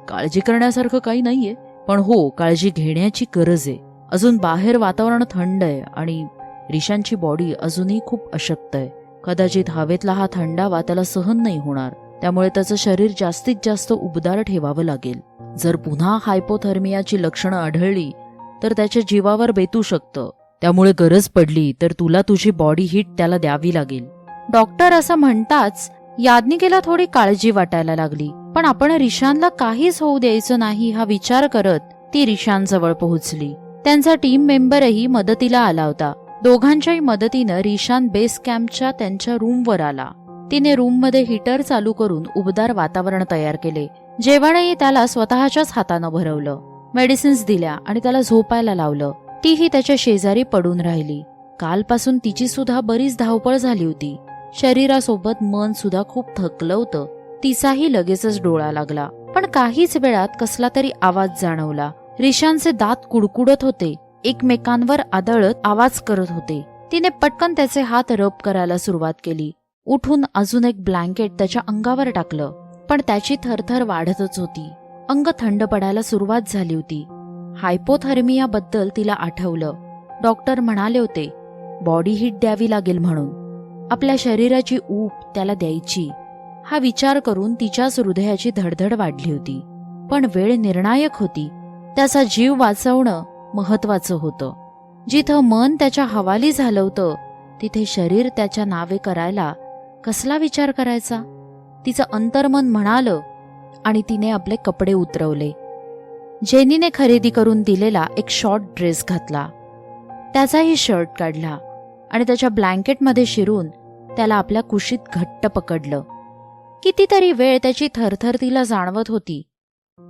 काळजी करण्यासारखं काही नाहीये, पण हो, काळजी घेण्याची गरज आहे. अजून बाहेर वातावरण थंड आहे आणि रिशानची बॉडी अजूनही खूप अशक्त आहे. कदाचित हवेतला हा थंडावा त्याला सहन नाही होणार, त्यामुळे त्याचं शरीर जास्तीत जास्त उबदार ठेवावं लागेल. जर पुन्हा हायपोथर्मियाची लक्षणं आढळली तर त्याच्या जीवावर बेतू शकतं. त्यामुळे गरज पडली तर तुला तुझी बॉडी हीट त्याला द्यावी लागेल. डॉक्टर असं म्हणताच याज्ञिकेला थोडी काळजी वाटायला लागली. पण आपण रिशानला काहीच होऊ द्यायचं नाही हा विचार करत ती रिशान जवळ पोहोचली. त्यांचा टीम मेंबरही मदतीला आला होता. दोघांच्याही मदतीनं रिशान बेस कॅम्पच्या त्यांच्या रूमवर आला. तिने रूममध्ये हीटर चालू करून उबदार वातावरण तयार केले. जेवणही त्याला स्वतःच्याच हातानं भरवलं. मेडिसिन्स दिल्या आणि त्याला झोपायला लावलं. तीही त्याच्या शेजारी पडून राहिली. कालपासून तिची सुद्धा बरीच धावपळ झाली होती. शरीरासोबत मन सुद्धा खूप थकलं होतं. तिचाही लगेचच डोळा लागला. पण काहीच वेळात कसला तरी आवाज जाणवला. रिशानचे दात कुडकुडत होते, एकमेकांवर आदळत आवाज करत होते. तिने पटकन त्याचे हात रब करायला सुरुवात केली. उठून अजून एक ब्लँकेट त्याच्या अंगावर टाकलं, पण त्याची थरथर वाढतच होती. अंग थंड पडायला सुरुवात झाली होती. हायपोथर्मियाबद्दल तिला आठवलं. डॉक्टर म्हणाले होते बॉडी हीट द्यावी लागेल म्हणून. आपल्या शरीराची ऊब त्याला द्यायची हा विचार करून तिच्याच हृदयाची धडधड वाढली होती. पण वेळ निर्णायक होती. त्याचा जीव वाचवणं महत्वाचं होतं. जिथं मन त्याच्या हवाली झालं होतं तिथे शरीर त्याच्या नावे करायला कसला विचार करायचा? तिचं अंतर्मन म्हणालं आणि तिने आपले कपडे उतरवले. जेनीने खरेदी करून दिलेला एक शॉर्ट ड्रेस घातला. त्याचाही शर्ट काढला आणि त्याच्या ब्लँकेटमध्ये शिरून त्याला आपल्या कुशीत घट्ट पकडलं. कितीतरी वेळ त्याची थरथर तिला जाणवत होती.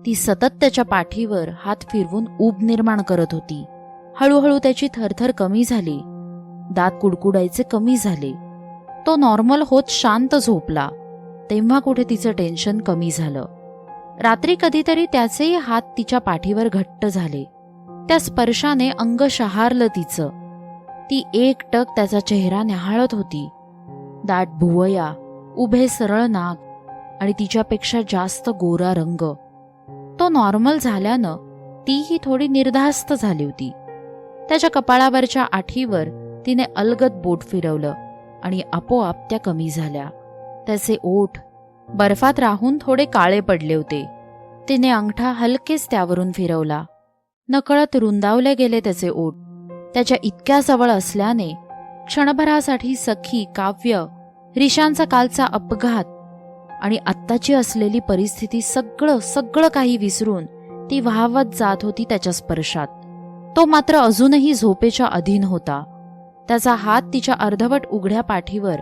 ती सतत त्याच्या पाठीवर हात फिरवून ऊब निर्माण करत होती. हळूहळू त्याची थरथर कमी झाली. दात कुडकुडायचे कमी झाले. तो नॉर्मल होत शांत झोपला. तेव्हा कुठे तिचं टेन्शन कमी झालं. रात्री कधीतरी त्याचेही हात तिच्या पाठीवर घट्ट झाले. त्या स्पर्शाने अंग शहारलं तिचं. ती एकटक त्याचा चेहरा न्याहाळत होती. दाट भुवया, उभे सरळ नाक आणि तिच्यापेक्षा जास्त गोरा रंग. तो नॉर्मल झाल्यानं तीही थोडी निर्धास्त झाली होती. त्याच्या कपाळावरच्या आठीवर तिने अलगद बोट फिरवलं आणि आपोआप त्या कमी झाल्या. त्याचे ओठ बर्फात राहून थोडे काळे पडले होते. तिने अंगठा हलकेच त्यावरून फिरवला. नकळत रुंदावले गेले त्याचे ओठ. त्याच्या इतक्या जवळ असल्याने क्षणभरासाठी सखी, काव्य, रिशानचा कालचा अपघात आणि आत्ताची असलेली परिस्थिती सगळं काही विसरून ती वाहवत जात होती त्याच्या स्पर्शात. तो मात्र अजूनही झोपेच्या अधीन होता. त्याचा हात तिच्या अर्धवट उघड्या पाठीवर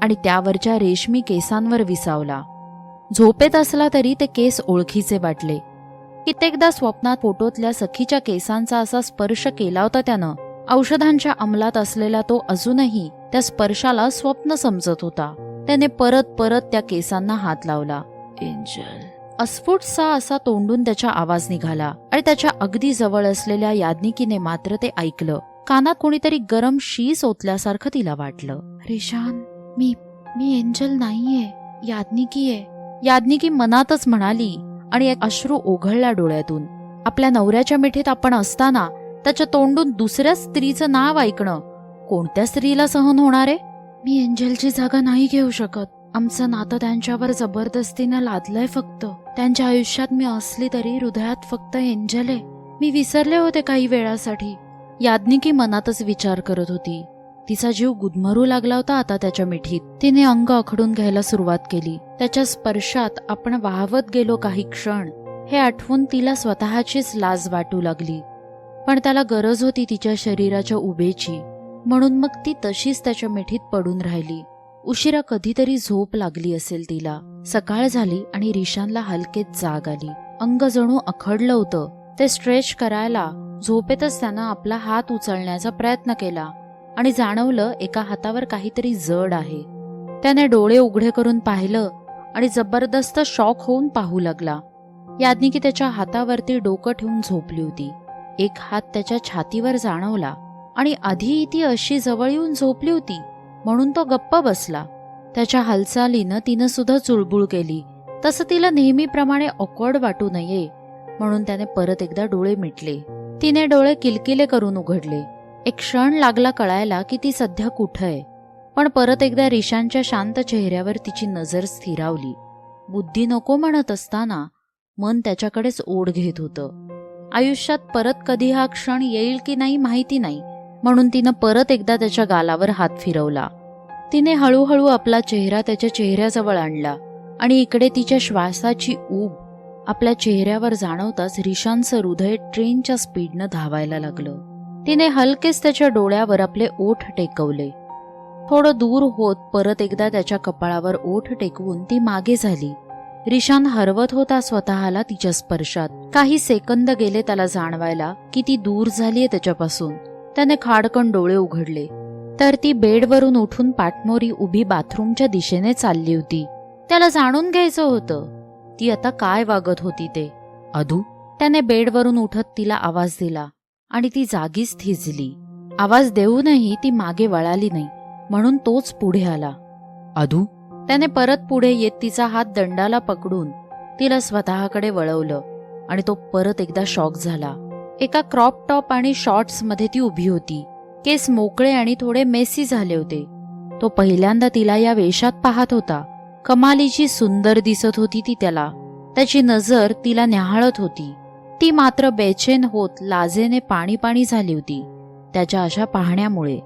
आणि त्यावरच्या रेशमी केसांवर विसावला. झोपेत असला तरी ते केस ओळखीचे वाटले. कित्येकदा स्वप्नात फोटोतल्या सखीच्या केसांचा असा स्पर्श केला होता त्यानं. औषधांच्या अंमलात असलेला तो अजूनही त्या स्पर्शाला स्वप्न समजत होता. त्याने परत परत त्या केसांना हात लावला. एंजल, अस्फुटसा असा तोंडून त्याच्या आवाज निघाला आणि त्याच्या अगदी जवळ असलेल्या याज्ञिकीने मात्र ते ऐकलं. कानात कोणीतरी गरम शीस ओतल्यासारखं तिला वाटलं. रिशान, मी एंजल नाहीये, याज्ञिकी आहे. याज्ञिकी मनातच म्हणाली आणि एक अश्रू ओघळला डोळ्यातून. आपल्या नवऱ्याच्या मिठीत आपण असताना त्याच्या तोंडून दुसऱ्या स्त्रीचं नाव ऐकणं कोणत्या स्त्रीला सहन होणार आहे? मी एंजलची जागा नाही घेऊ शकत. आमचं नातं त्यांच्यावर जबरदस्तीनं लादलंय. फक्त त्यांच्या आयुष्यात मी असली तरी हृदयात फक्त एंजल आहे. मी विसरले होते काही वेळासाठी. याज्ञिकी मनातच विचार करत होती. तिचा जीव गुदमरू लागला होता आता त्याच्या मिठीत. तिने अंग आखडून घ्यायला सुरुवात केली. त्याच्या स्पर्शात आपण वाहवत गेलो काही क्षण. हे आठवून तिला स्वतःचीच लाज वाटू लागली. पण त्याला गरज होती तिच्या शरीराच्या उभेची, म्हणून मग ती तशीच त्याच्या मिठीत पडून राहिली. उशिरा कधीतरी झोप लागली असेल तिला. सकाळ झाली आणि रिशानला हलकेच जाग आली. अंग जणू अखडलं होतं. ते स्ट्रेच करायला झोपेतच त्यानं आपला हात उचलण्याचा प्रयत्न केला आणि जाणवलं एका हातावर काहीतरी जड आहे. त्याने डोळे उघडे करून पाहिलं आणि जबरदस्त शॉक होऊन पाहू लागला. याज्ञिकी त्याच्या हातावरती डोकं ठेवून झोपली होती. एक हात त्याच्या छातीवर जाणवला आणि आधी ती अशी जवळ येऊन झोपली होती म्हणून तो गप्प बसला. त्याच्या हालचालीनं तिनं सुद्धा चुळबुळ केली. तसं तिला नेहमीप्रमाणे ऑकवर्ड वाटू नये म्हणून त्याने परत एकदा डोळे मिटले. तिने डोळे किलकिले करून उघडले. एक क्षण लागला कळायला की ती सध्या कुठं आहे. पण परत एकदा रिशानच्या शांत चेहऱ्यावर तिची नजर स्थिरावली. बुद्धी नको म्हणत असताना मन त्याच्याकडेच ओढ घेत होतं. आयुष्यात परत कधी हा क्षण येईल की नाही माहिती नाही, म्हणून तिनं परत एकदा त्याच्या गालावर हात फिरवला. तिने हळूहळू आपला चेहरा त्याच्या चेहऱ्याजवळ आणला आणि इकडे तिच्या श्वासाची ऊब आपल्या चेहऱ्यावर जाणवताच रिशानचं हृदय ट्रेनच्या स्पीडनं धावायला लागलं. तिने हलकेच त्याच्या डोळ्यावर आपले ओठ टेकवले. थोडं दूर होत परत एकदा त्याच्या कपाळावर ओठ टेकवून ती मागे झाली. रिशान हरवत होता स्वतःला तिच्या स्पर्शात. काही सेकंद गेले त्याला जाणवायला की ती दूर झालीये त्याच्यापासून. त्याने खाडकन डोळे उघडले तर ती बेडवरून उठून पाठमोरी उभी बाथरूमच्या दिशेने चालली होती. त्याला जाणून घ्यायचं होतं ती आता काय वागत होती ते. अदू, त्याने बेडवरून उठत तिला आवाज दिला आणि ती जागीच थिजली. आवाज देऊनही ती मागे वळाली नाही म्हणून तोच पुढे आला. अदू, त्याने परत पुढे येत तिचा हात दंडाला पकडून तिला स्वतःकडे वळवलं आणि तो परत एकदा शॉक झाला. एका क्रॉप टॉप आणि शॉर्ट्स मध्ये ती उभी होती. केस मोकळे आणि थोडे मेसी झाले होते. तो पहिल्यांदा तिला या वेशात पाहत होता. कमालीची सुंदर दिसत होती ती त्याला. त्याची नजर तिला न्याहाळत होती. ती मात्र बेचैन होत लाजेने पाणी पाणी झाली होती त्याच्या अशा पाहण्यामुळे.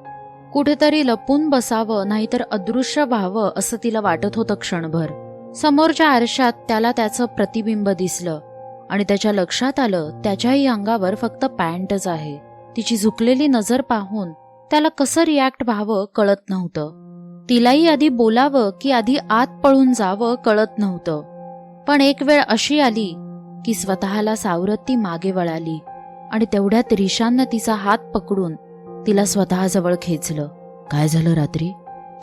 कुठेतरी लपून बसावं नाहीतर अदृश्य व्हावं असं तिला वाटत होतं क्षणभर. समोरच्या आरशात त्याला त्याचं प्रतिबिंब दिसलं आणि त्याच्या लक्षात आलं त्याच्याही अंगावर फक्त पॅन्टच आहे. तिची झुकलेली नजर पाहून त्याला कसं रिॲक्ट व्हावं कळत नव्हतं. तिलाही आधी बोलावं की आधी आत पळून जावं कळत नव्हतं. पण एक वेळ अशी आली की स्वतःला सावरत ती मागे वळाली आणि तेवढ्यात रिशाननं तिचा हात पकडून तिला स्वतःजवळ खेचलं. काय झालं रात्री?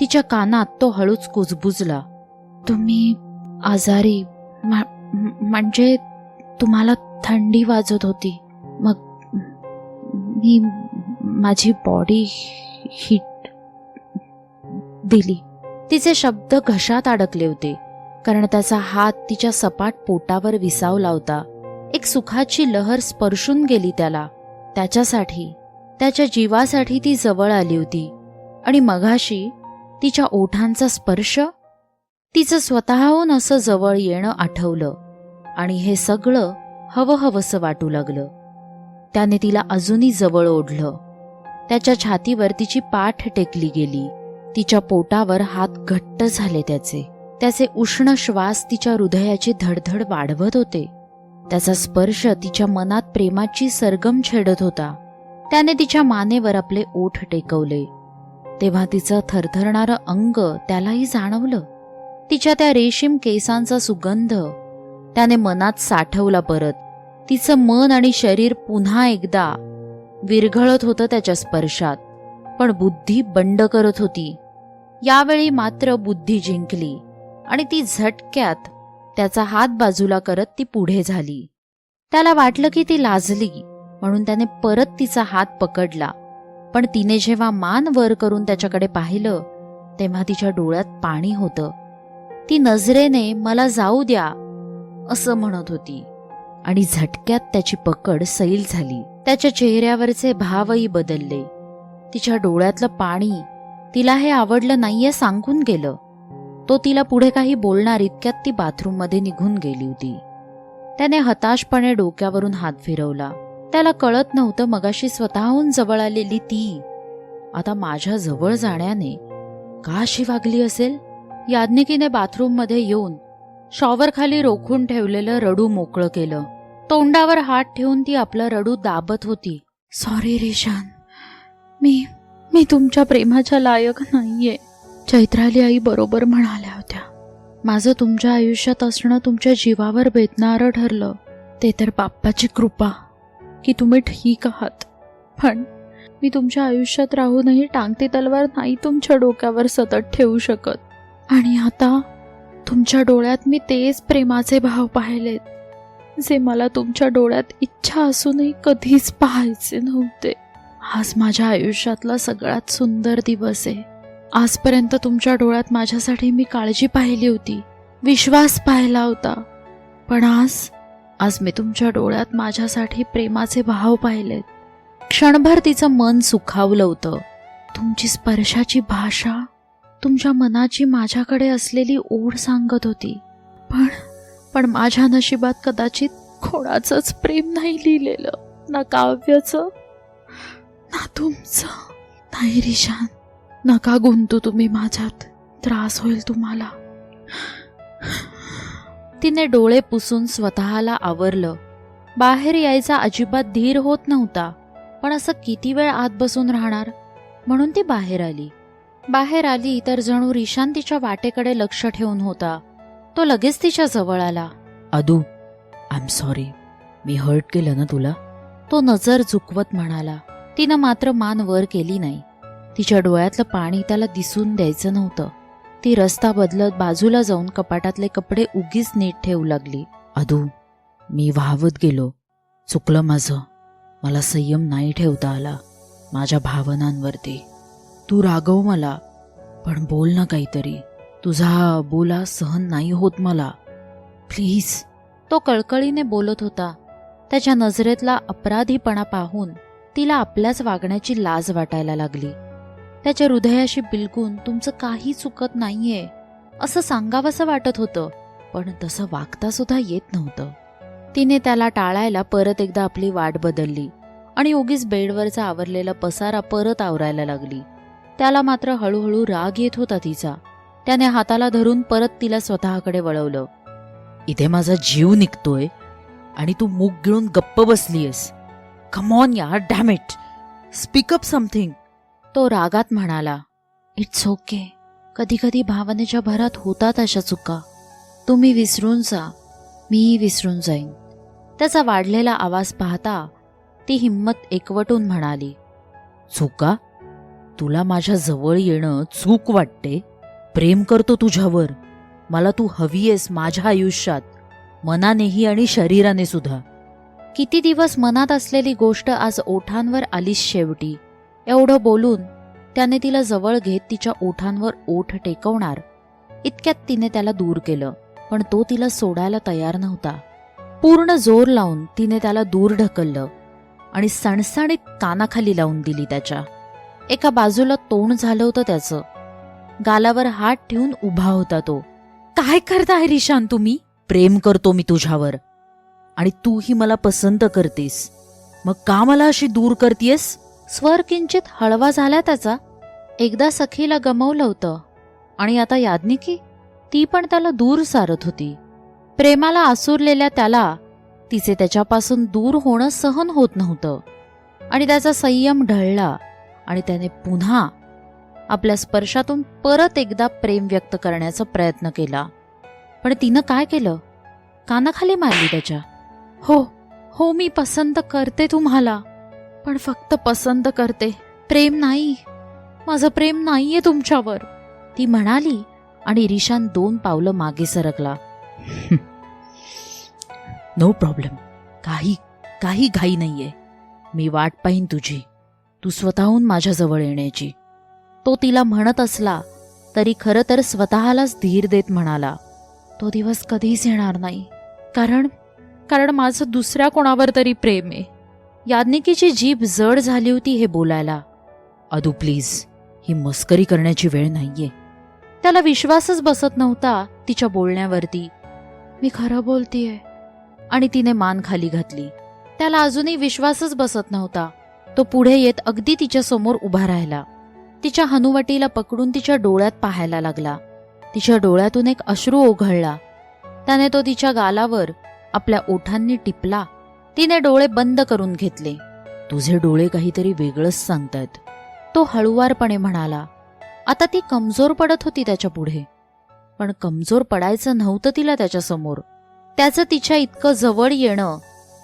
तिच्या कानात तो हळूच कुजबुजला. तुम्ही आजारी म्हणजे तुम्हाला थंडी वाजत होती. मग मी माझी बॉडी हीट दिली. तिचे शब्द घशात अडकले होते कारण त्याचा हात तिच्या सपाट पोटावर विसावला होता. एक सुखाची लहर स्पर्शून गेली त्याला. त्याच्यासाठी, त्याच्या जीवासाठी ती जवळ आली होती आणि मघाशी तिच्या ओठांचा स्पर्श, तिचं स्वतःहून असं जवळ येणं आठवलं आणि हे सगळं हवंहवंसं वाटू लागलं. त्याने तिला अजूनही जवळ ओढलं. त्याच्या छातीवर तिची पाठ टेकली गेली. तिच्या पोटावर हात घट्ट झाले त्याचे उष्ण श्वास तिच्या हृदयाची धडधड वाढवत होते. त्याचा स्पर्श तिच्या मनात प्रेमाची सरगम छेडत होता. त्याने तिच्या मानेवर आपले ओठ टेकवले तेव्हा तिचं थरथरणारं अंग त्यालाही जाणवलं. तिच्या त्या रेशीम केसांचा सुगंध त्याने मनात साठवला परत. तिचं मन आणि शरीर पुन्हा एकदा विरघळत होतं त्याच्या स्पर्शात. पण बुद्धी बंड करत होती. यावेळी मात्र बुद्धी जिंकली आणि ती झटक्यात त्याचा हात बाजूला करत ती पुढे झाली. त्याला वाटलं की ती लाजली म्हणून त्याने परत तिचा हात पकडला. पण तिने जेव्हा मान वर करून त्याच्याकडे पाहिलं तेव्हा तिच्या डोळ्यात पाणी होतं. ती नजरेने मला जाऊ द्या असं म्हणत होती आणि झटक्यात त्याची पकड सैल झाली. त्याच्या चेहऱ्यावरचे भावही बदलले. तिच्या डोळ्यातलं पाणी तिला हे आवडलं नाहीये सांगून गेलं. तो तिला पुढे काही बोलणार इतक्यात ती बाथरूममध्ये निघून गेली होती. त्याने हताशपणे डोक्यावरून हात फिरवला. त्याला कळत नव्हतं मगाशी स्वतःहून जवळ आलेली ती आता माझ्या जवळ जाण्याने का अशी वागली असेल. याज्ञिकीने बाथरूममध्ये येऊन शॉवर खाली रोखून ठेवलेलं रडू मोकळं केलं. तोंडावर हात ठेवून ती आपलं रडू दाबत होती. सॉरी रिशान, मी तुमच्या प्रेमाच्या लायक नाहीये. चैत्राली आई बरोबर म्हणाल्या होत्या. माझं तुमच्या आयुष्यात असणं तुमच्या जीवावर बेतणारं ठरलं. ते तर बाप्पाची कृपा की तुम्ही ठीक आहात. पण मी तुमच्या आयुष्यात राहूनही टांगती तलवार नाही तुमच्या डोक्यावर सतत ठेवू शकत. आणि आता तुमच्या डोळ्यात मी तेच प्रेमाचे भाव पाहिलेत जे मला तुमच्या डोळ्यात इच्छा असूनही कधीच पाहायचे नव्हते. आज माझ्या आयुष्यातला सगळ्यात सुंदर दिवस आहे. आजपर्यंत तुमच्या डोळ्यात माझ्यासाठी मी काळजी पाहिली होती, विश्वास पाहिला होता. पण आज मी तुमच्या डोळ्यात माझ्यासाठी प्रेमाचे भाव पाहिलेत. क्षणभर तिचं मन सुखावलं होतं. तुमची स्पर्शाची भाषा तुमच्या मनाची माझ्याकडे असलेली ओढ सांगत होती. पण माझ्या नशिबात कदाचित कोणाचंच प्रेम नाही लिहिलेलं, ना काव्याचं ना तुमचं. नाही रिशान, नका गुंतू तुम्ही माझ्यात, त्रास होईल तुम्हाला. तिने डोळे पुसून स्वतःला आवरलं. बाहेर यायचा अजिबात धीर होत नव्हता. पण असं किती वेळ आत बसून राहणार, म्हणून ती बाहेर आली तर जणू रिशान तिच्या वाटेकडे लक्ष ठेवून होता. तो लगेच तिच्या जवळ आला. अदू, आय एम सॉरी, मी हर्ट केलं ना तुला? तो नजर झुकवत म्हणाला. तिनं मात्र मान वर केली नाही. तिच्या डोळ्यातलं पाणी त्याला दिसून द्यायचं नव्हतं. ती रस्ता बदलत बाजूला जाऊन कपाटातले कपडे उगीच नीट ठेवू लागली. अदू, मी वाहवत गेलो, चुकलं माझं. मला संयम नाही ठेवता आला माझ्या भावनांवरती. तू रागव मला, पण बोल ना काहीतरी. तुझा बोला सहन नाही होत मला, प्लीज. तो कळकळीने बोलत होता. त्याच्या नजरेतला अपराधीपणा पाहून तिला आपल्याच वागण्याची लाज वाटायला लागली. त्याच्या हृदयाशी बिलकुल तुमचं काही चुकत नाहीये असं सांगावंसं वाटत होतं, पण तसं वागता सुद्धा येत नव्हतं. तिने त्याला टाळायला परत एकदा आपली वाट बदलली आणि उगीच बेडवरचा आवरलेला पसारा परत आवरायला लागली. त्याला मात्र हळूहळू राग येत होता तिचा. त्याने हाताला धरून परत तिला स्वतःकडे वळवलं. इथे माझा जीव निघतोय आणि तू मूग गिळून गप्प बसलीयस. कम ऑन यार, dam it, speak up something. तो रागात म्हणाला. इट्स ओके, कधी कधी भावनेच्या भरात होतात अशा चुका. तुम्ही विसरून जा, मीही विसरून जाईन. त्याचा वाढलेला आवाज पाहता ती हिम्मत एकवटून म्हणाली. चुका? तुला माझ्या जवळ येणं चूक वाटते? प्रेम करतो तुझ्यावर. मला तू हवीयेस माझ्या आयुष्यात, मनानेही आणि शरीराने सुद्धा. किती दिवस मनात असलेली गोष्ट आज ओठांवर आलीच शेवटी. एवढं बोलून त्याने तिला जवळ घेत तिच्या ओठांवर ओठ टेकवणार इतक्यात तिने त्याला दूर केलं. पण तो तिला सोडायला तयार नव्हता. पूर्ण जोर लावून तिने त्याला दूर ढकललं आणि सणसणीत कानाखाली लावून दिली त्याच्या. एका बाजूला तोंड झालं होतं त्याचं. गालावर हात ठेवून उभा होता तो. काय करताय रिशान तुम्ही? प्रेम करतो मी तुझ्यावर आणि तूही मला पसंत करतेस, मग का मला अशी दूर करतेस? स्वर किंचित हळवा झाला त्याचा. एकदा सखीला गमावलं होतं आणि आता याज्ञिकी, ती पण त्याला दूर सारत होती. प्रेमाला आसुरलेल्या त्याला तिचे त्याच्यापासून दूर होणं सहन होत नव्हतं आणि त्याचा संयम ढळला आणि त्याने पुन्हा आपल्या स्पर्शातून परत एकदा प्रेम व्यक्त करण्याचा प्रयत्न केला. पण तिनं काय केलं? कानाखाली मारली त्याच्या. हो, मी पसंत करते तुम्हाला, पण फक्त पसंत करते, प्रेम नाही. माझं प्रेम नाहीये तुमच्यावर, ती म्हणाली आणि रिशान 2 पावलं मागे सरकला. नो प्रॉब्लेम, काही घाई नाहीये. मी वाट पाहीन तुझी, तू स्वतःहून माझ्याजवळ येण्याची. तो तिला म्हणत असला तरी खरं तर स्वतःलाच धीर देत म्हणाला. तो दिवस कधीच येणार नाही, कारण माझं दुसऱ्या कोणावर तरी प्रेम आहे. याज्ञिकीची जीभ जड झाली होती हे बोलायला. अदू प्लीज, ही मस्करी करण्याची वेळ नाहीये. त्याला विश्वासच बसत नव्हता तिच्या बोलण्यावरती. मी खरं बोलतीये. आणि तिने मान खाली घातली. त्याला अजूनही विश्वासच बसत नव्हता. तो पुढे येत अगदी तिच्या समोर उभा राहिला. तिच्या हनुवटीला पकडून तिच्या डोळ्यात पाहायला लागला. तिच्या डोळ्यातून एक अश्रू ओघळला. त्याने तो तिच्या गालावर आपल्या ओठांनी टिपला. तिने डोळे बंद करून घेतले. तुझे डोळे काहीतरी वेगळंच सांगतायत. तो हळुवारपणे म्हणाला. आता ती कमजोर पडत होती त्याच्या पुढे, पण कमजोर पडायचं नव्हतं तिला त्याच्यासमोर. त्याचं तिच्या इतकं जवळ येणं,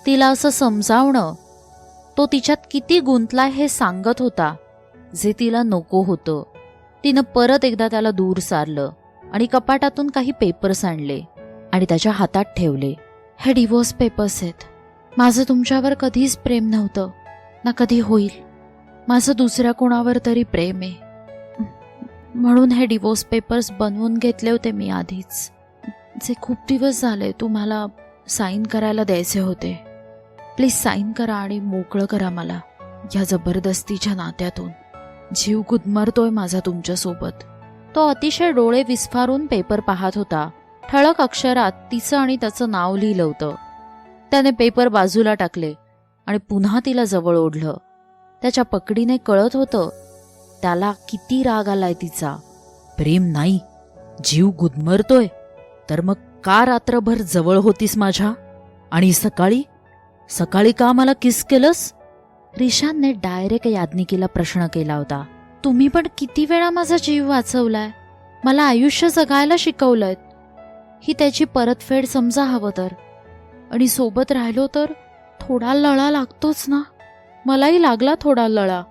तिला असं समजावणं, तो तिच्यात किती गुंतलाय हे सांगत होता, जे तिला नको होतं. तिनं परत एकदा त्याला दूर सारलं आणि कपाटातून काही पेपर्स आणले आणि त्याच्या हातात ठेवले. हे डिवोर्स पेपर्स आहेत. माझं तुमच्यावर कधीच प्रेम नव्हतं, ना कधी होईल. माझं दुसऱ्या कोणावर तरी प्रेम आहे, म्हणून हे डिवोर्स पेपर्स बनवून घेतले होते मी आधीच. जे खूप दिवस झाले तुम्हाला साईन करायला द्यायचे होते. प्लीज साईन करा आणि मोकळं करा मला या जबरदस्तीच्या नात्यातून. जीव गुदमरतोय माझा तुमच्यासोबत. तो अतिशय डोळे विस्फारून पेपर पाहत होता. ठळक अक्षरात तिचं आणि त्याचं नाव लिहिलं होतं. त्याने पेपर बाजूला टाकले आणि पुन्हा तिला जवळ ओढलं. त्याच्या पकडीने कळत होतं त्याला किती राग आलाय तिचा. प्रेम नाही, जीव गुदमरतोय. तर मग का रात्रभर जवळ होतीस माझ्या? आणि सकाळी का मला किस केलंस? रिशानने डायरेक्ट याज्ञिकीला प्रश्न केला होता. तुम्ही पण किती वेळा माझा जीव वाचवलाय, मला आयुष्य जगायला शिकवलंय. ही त्याची परतफेड समजा हवं तर. आणि सोबत राहिलो तर थोडा लळा लागतोच ना. मलाही लागला थोडा लळा.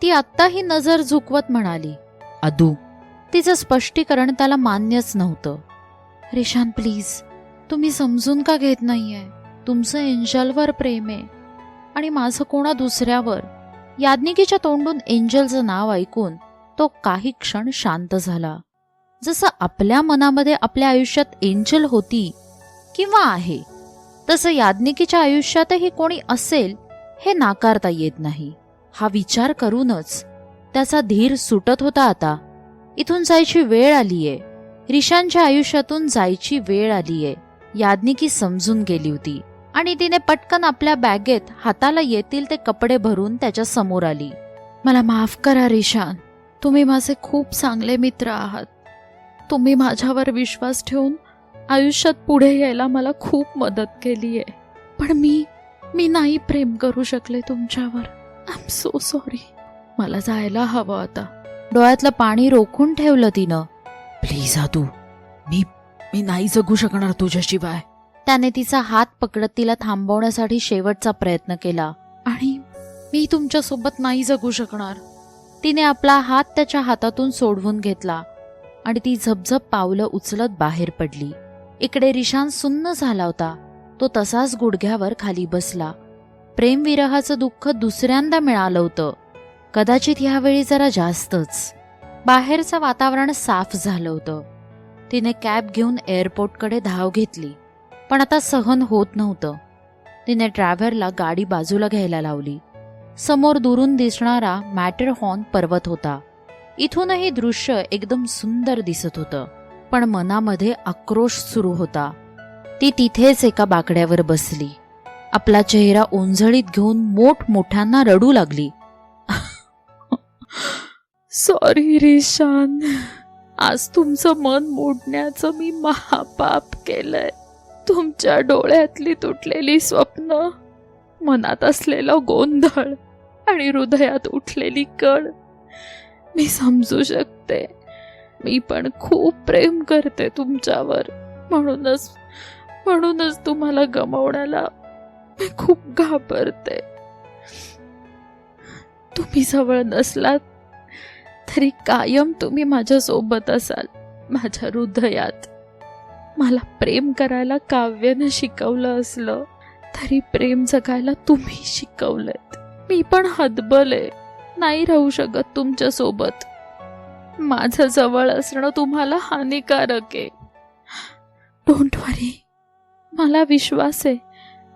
ती आत्ताही नजर झुकवत म्हणाली. अदू. तिचं स्पष्टीकरण त्याला मान्यच नव्हतं. रिशान प्लीज, तुम्ही समजून का घेत नाहीये? तुमचं एंजलवर प्रेम आहे आणि माझं कोणा दुसऱ्यावर. याज्ञिकीच्या तोंडून एंजलचं नाव ऐकून तो काही क्षण शांत झाला. जसं आपल्या मनामध्ये आपल्या आयुष्यात एंजल होती किंवा आहे, तसं याज्ञिकीच्या आयुष्यातही कोणी असेल हे नाकारता येत नाही. हा विचार करूनच त्याचा धीर सुटत होता. आता इथून जायची वेळ आलीये. रिशानच्या आयुष्यातून जायची वेळ आलीये. याज्ञिकी समजून गेली होती आणि तिने पटकन आपल्या बॅगेत हाताला येतील ते कपडे भरून त्याच्या समोर आली. मला माफ करा रिशान, तुम्ही माझे खूप चांगले मित्र आहात. तुम्ही माझ्यावर विश्वास ठेवून आयुष्यात पुढे यायला मला खूप मदत केलीये. पण मी नाही प्रेम करू शकले तुमच्यावर. I am so sorry. मला जायला हवं आता. डोळ्यातलं पाणी रोखून ठेवलं तिनं. प्लीज आदू, मी नाही जगू शकणार तुझ्याशिवाय. त्याने तिचा हात पकडत तिला थांबवण्यासाठी शेवटचा प्रयत्न केला. आणि मी तुमच्यासोबत नाही जगू शकणार. तिने आपला हात त्याच्या हातातून सोडवून घेतला आणि ती झपझप पावलं उचलत बाहेर पडली. इकडे रिशान सुन्न झाला होता. तो तसाच गुडघ्यावर खाली बसला. प्रेमविरहाचं दुःख दुसऱ्यांदा मिळालं होतं, कदाचित ह्यावेळी जरा जास्तच. बाहेरचं वातावरण साफ झालं होतं. तिने कॅब घेऊन एअरपोर्टकडे धाव घेतली, पण आता सहन होत नव्हतं. तिने ड्रायव्हरला गाडी बाजूला घ्यायला लावली. समोर दुरून दिसणारा मॅटरहॉर्न पर्वत होता. इथूनही दृश्य एकदम सुंदर दिसत होतं, पण मनामध्ये आक्रोश सुरू होता. ती तिथेच एका बाकड्यावर बसली. आपला चेहरा ओंजळीत घेऊन मोठमोठ्यांना रडू लागली. सॉरी रिशान, आज तुमचं मन मोडण्याचं मी महापाप केलंय. तुमच्या डोळ्यातली तुटलेली स्वप्न, मनात असलेला गोंधळ आणि हृदयात उठलेली कळ मी समजू शकते. मी पण खूप प्रेम करते तुमच्यावर. म्हणूनच तुम्हाला गमावण्याला मी खूप घाबरते. तुम्ही जवळ नसलात तरी कायम तुम्ही माझ्या सोबत असाल, माझ्या हृदयात. मला प्रेम करायला काव्यानं शिकवलं असलं तरी प्रेम जगायला तुम्ही शिकवलंत. मी पण हतबले, नाही राहू शकत तुमच्या सोबत. माझं जवळ असणं तुम्हाला हानिकारक आहे. डोंट वरी, मला विश्वास आहे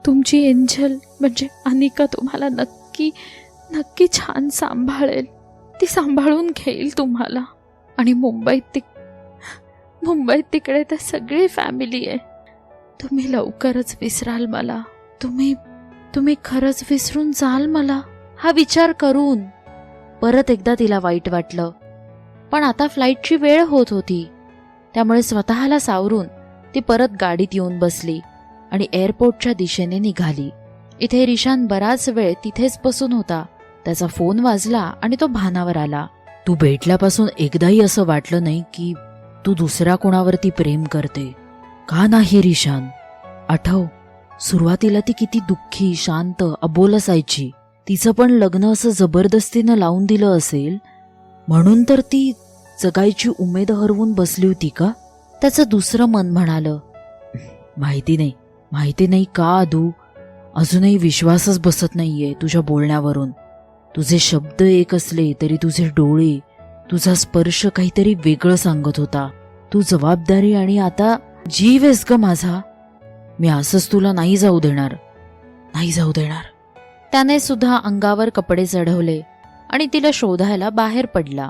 तुमची एंजल म्हणजे अनिका तुम्हाला नक्की छान सांभाळेल. ती सांभाळून घेईल तुम्हाला. आणि मुंबईत तिकडे तर सगळी फॅमिली आहे. तुम्ही लवकरच विसराल मला. तुम्ही खरंच विसरून जाल मला. हा विचार करून परत एकदा तिला वाईट वाटलं. पण आता फ्लाईटची वेळ होत होती, त्यामुळे स्वतःला सावरून ती परत गाडीत येऊन बसली आणि एअरपोर्टच्या दिशेने निघाली. इथे रिशान बराच वेळ तिथेच बसून होता. त्याचा फोन वाजला आणि तो भानावर आला. तू भेटल्यापासून एकदाही असं वाटलं नाही की तू दुसऱ्या कोणावरती प्रेम करते. का नाही रिशान? आठव, सुरुवातीला ती किती दुःखी, शांत, अबोल असायची. तिचं पण लग्न असं जबरदस्तीनं लावून दिलं असेल म्हणून तर ती जगायची उमेद हरवून बसली होती का? त्याचं दुसरं मन म्हणालं. माहिती नाही का आदू, अजूनही विश्वासच बसत नाहीये तुझ्या बोलण्यावरून. तुझे शब्द एक असले तरी तुझे डोळे, तुझा स्पर्श काहीतरी वेगळं सांगत होता. तू जबाबदारी आणि आता जीव आहेस ग माझा. मी असंच तुला नाही जाऊ देणार. त्याने सुद्धा अंगावर कपडे चढवले आणि तिला शोधायला बाहेर पडला.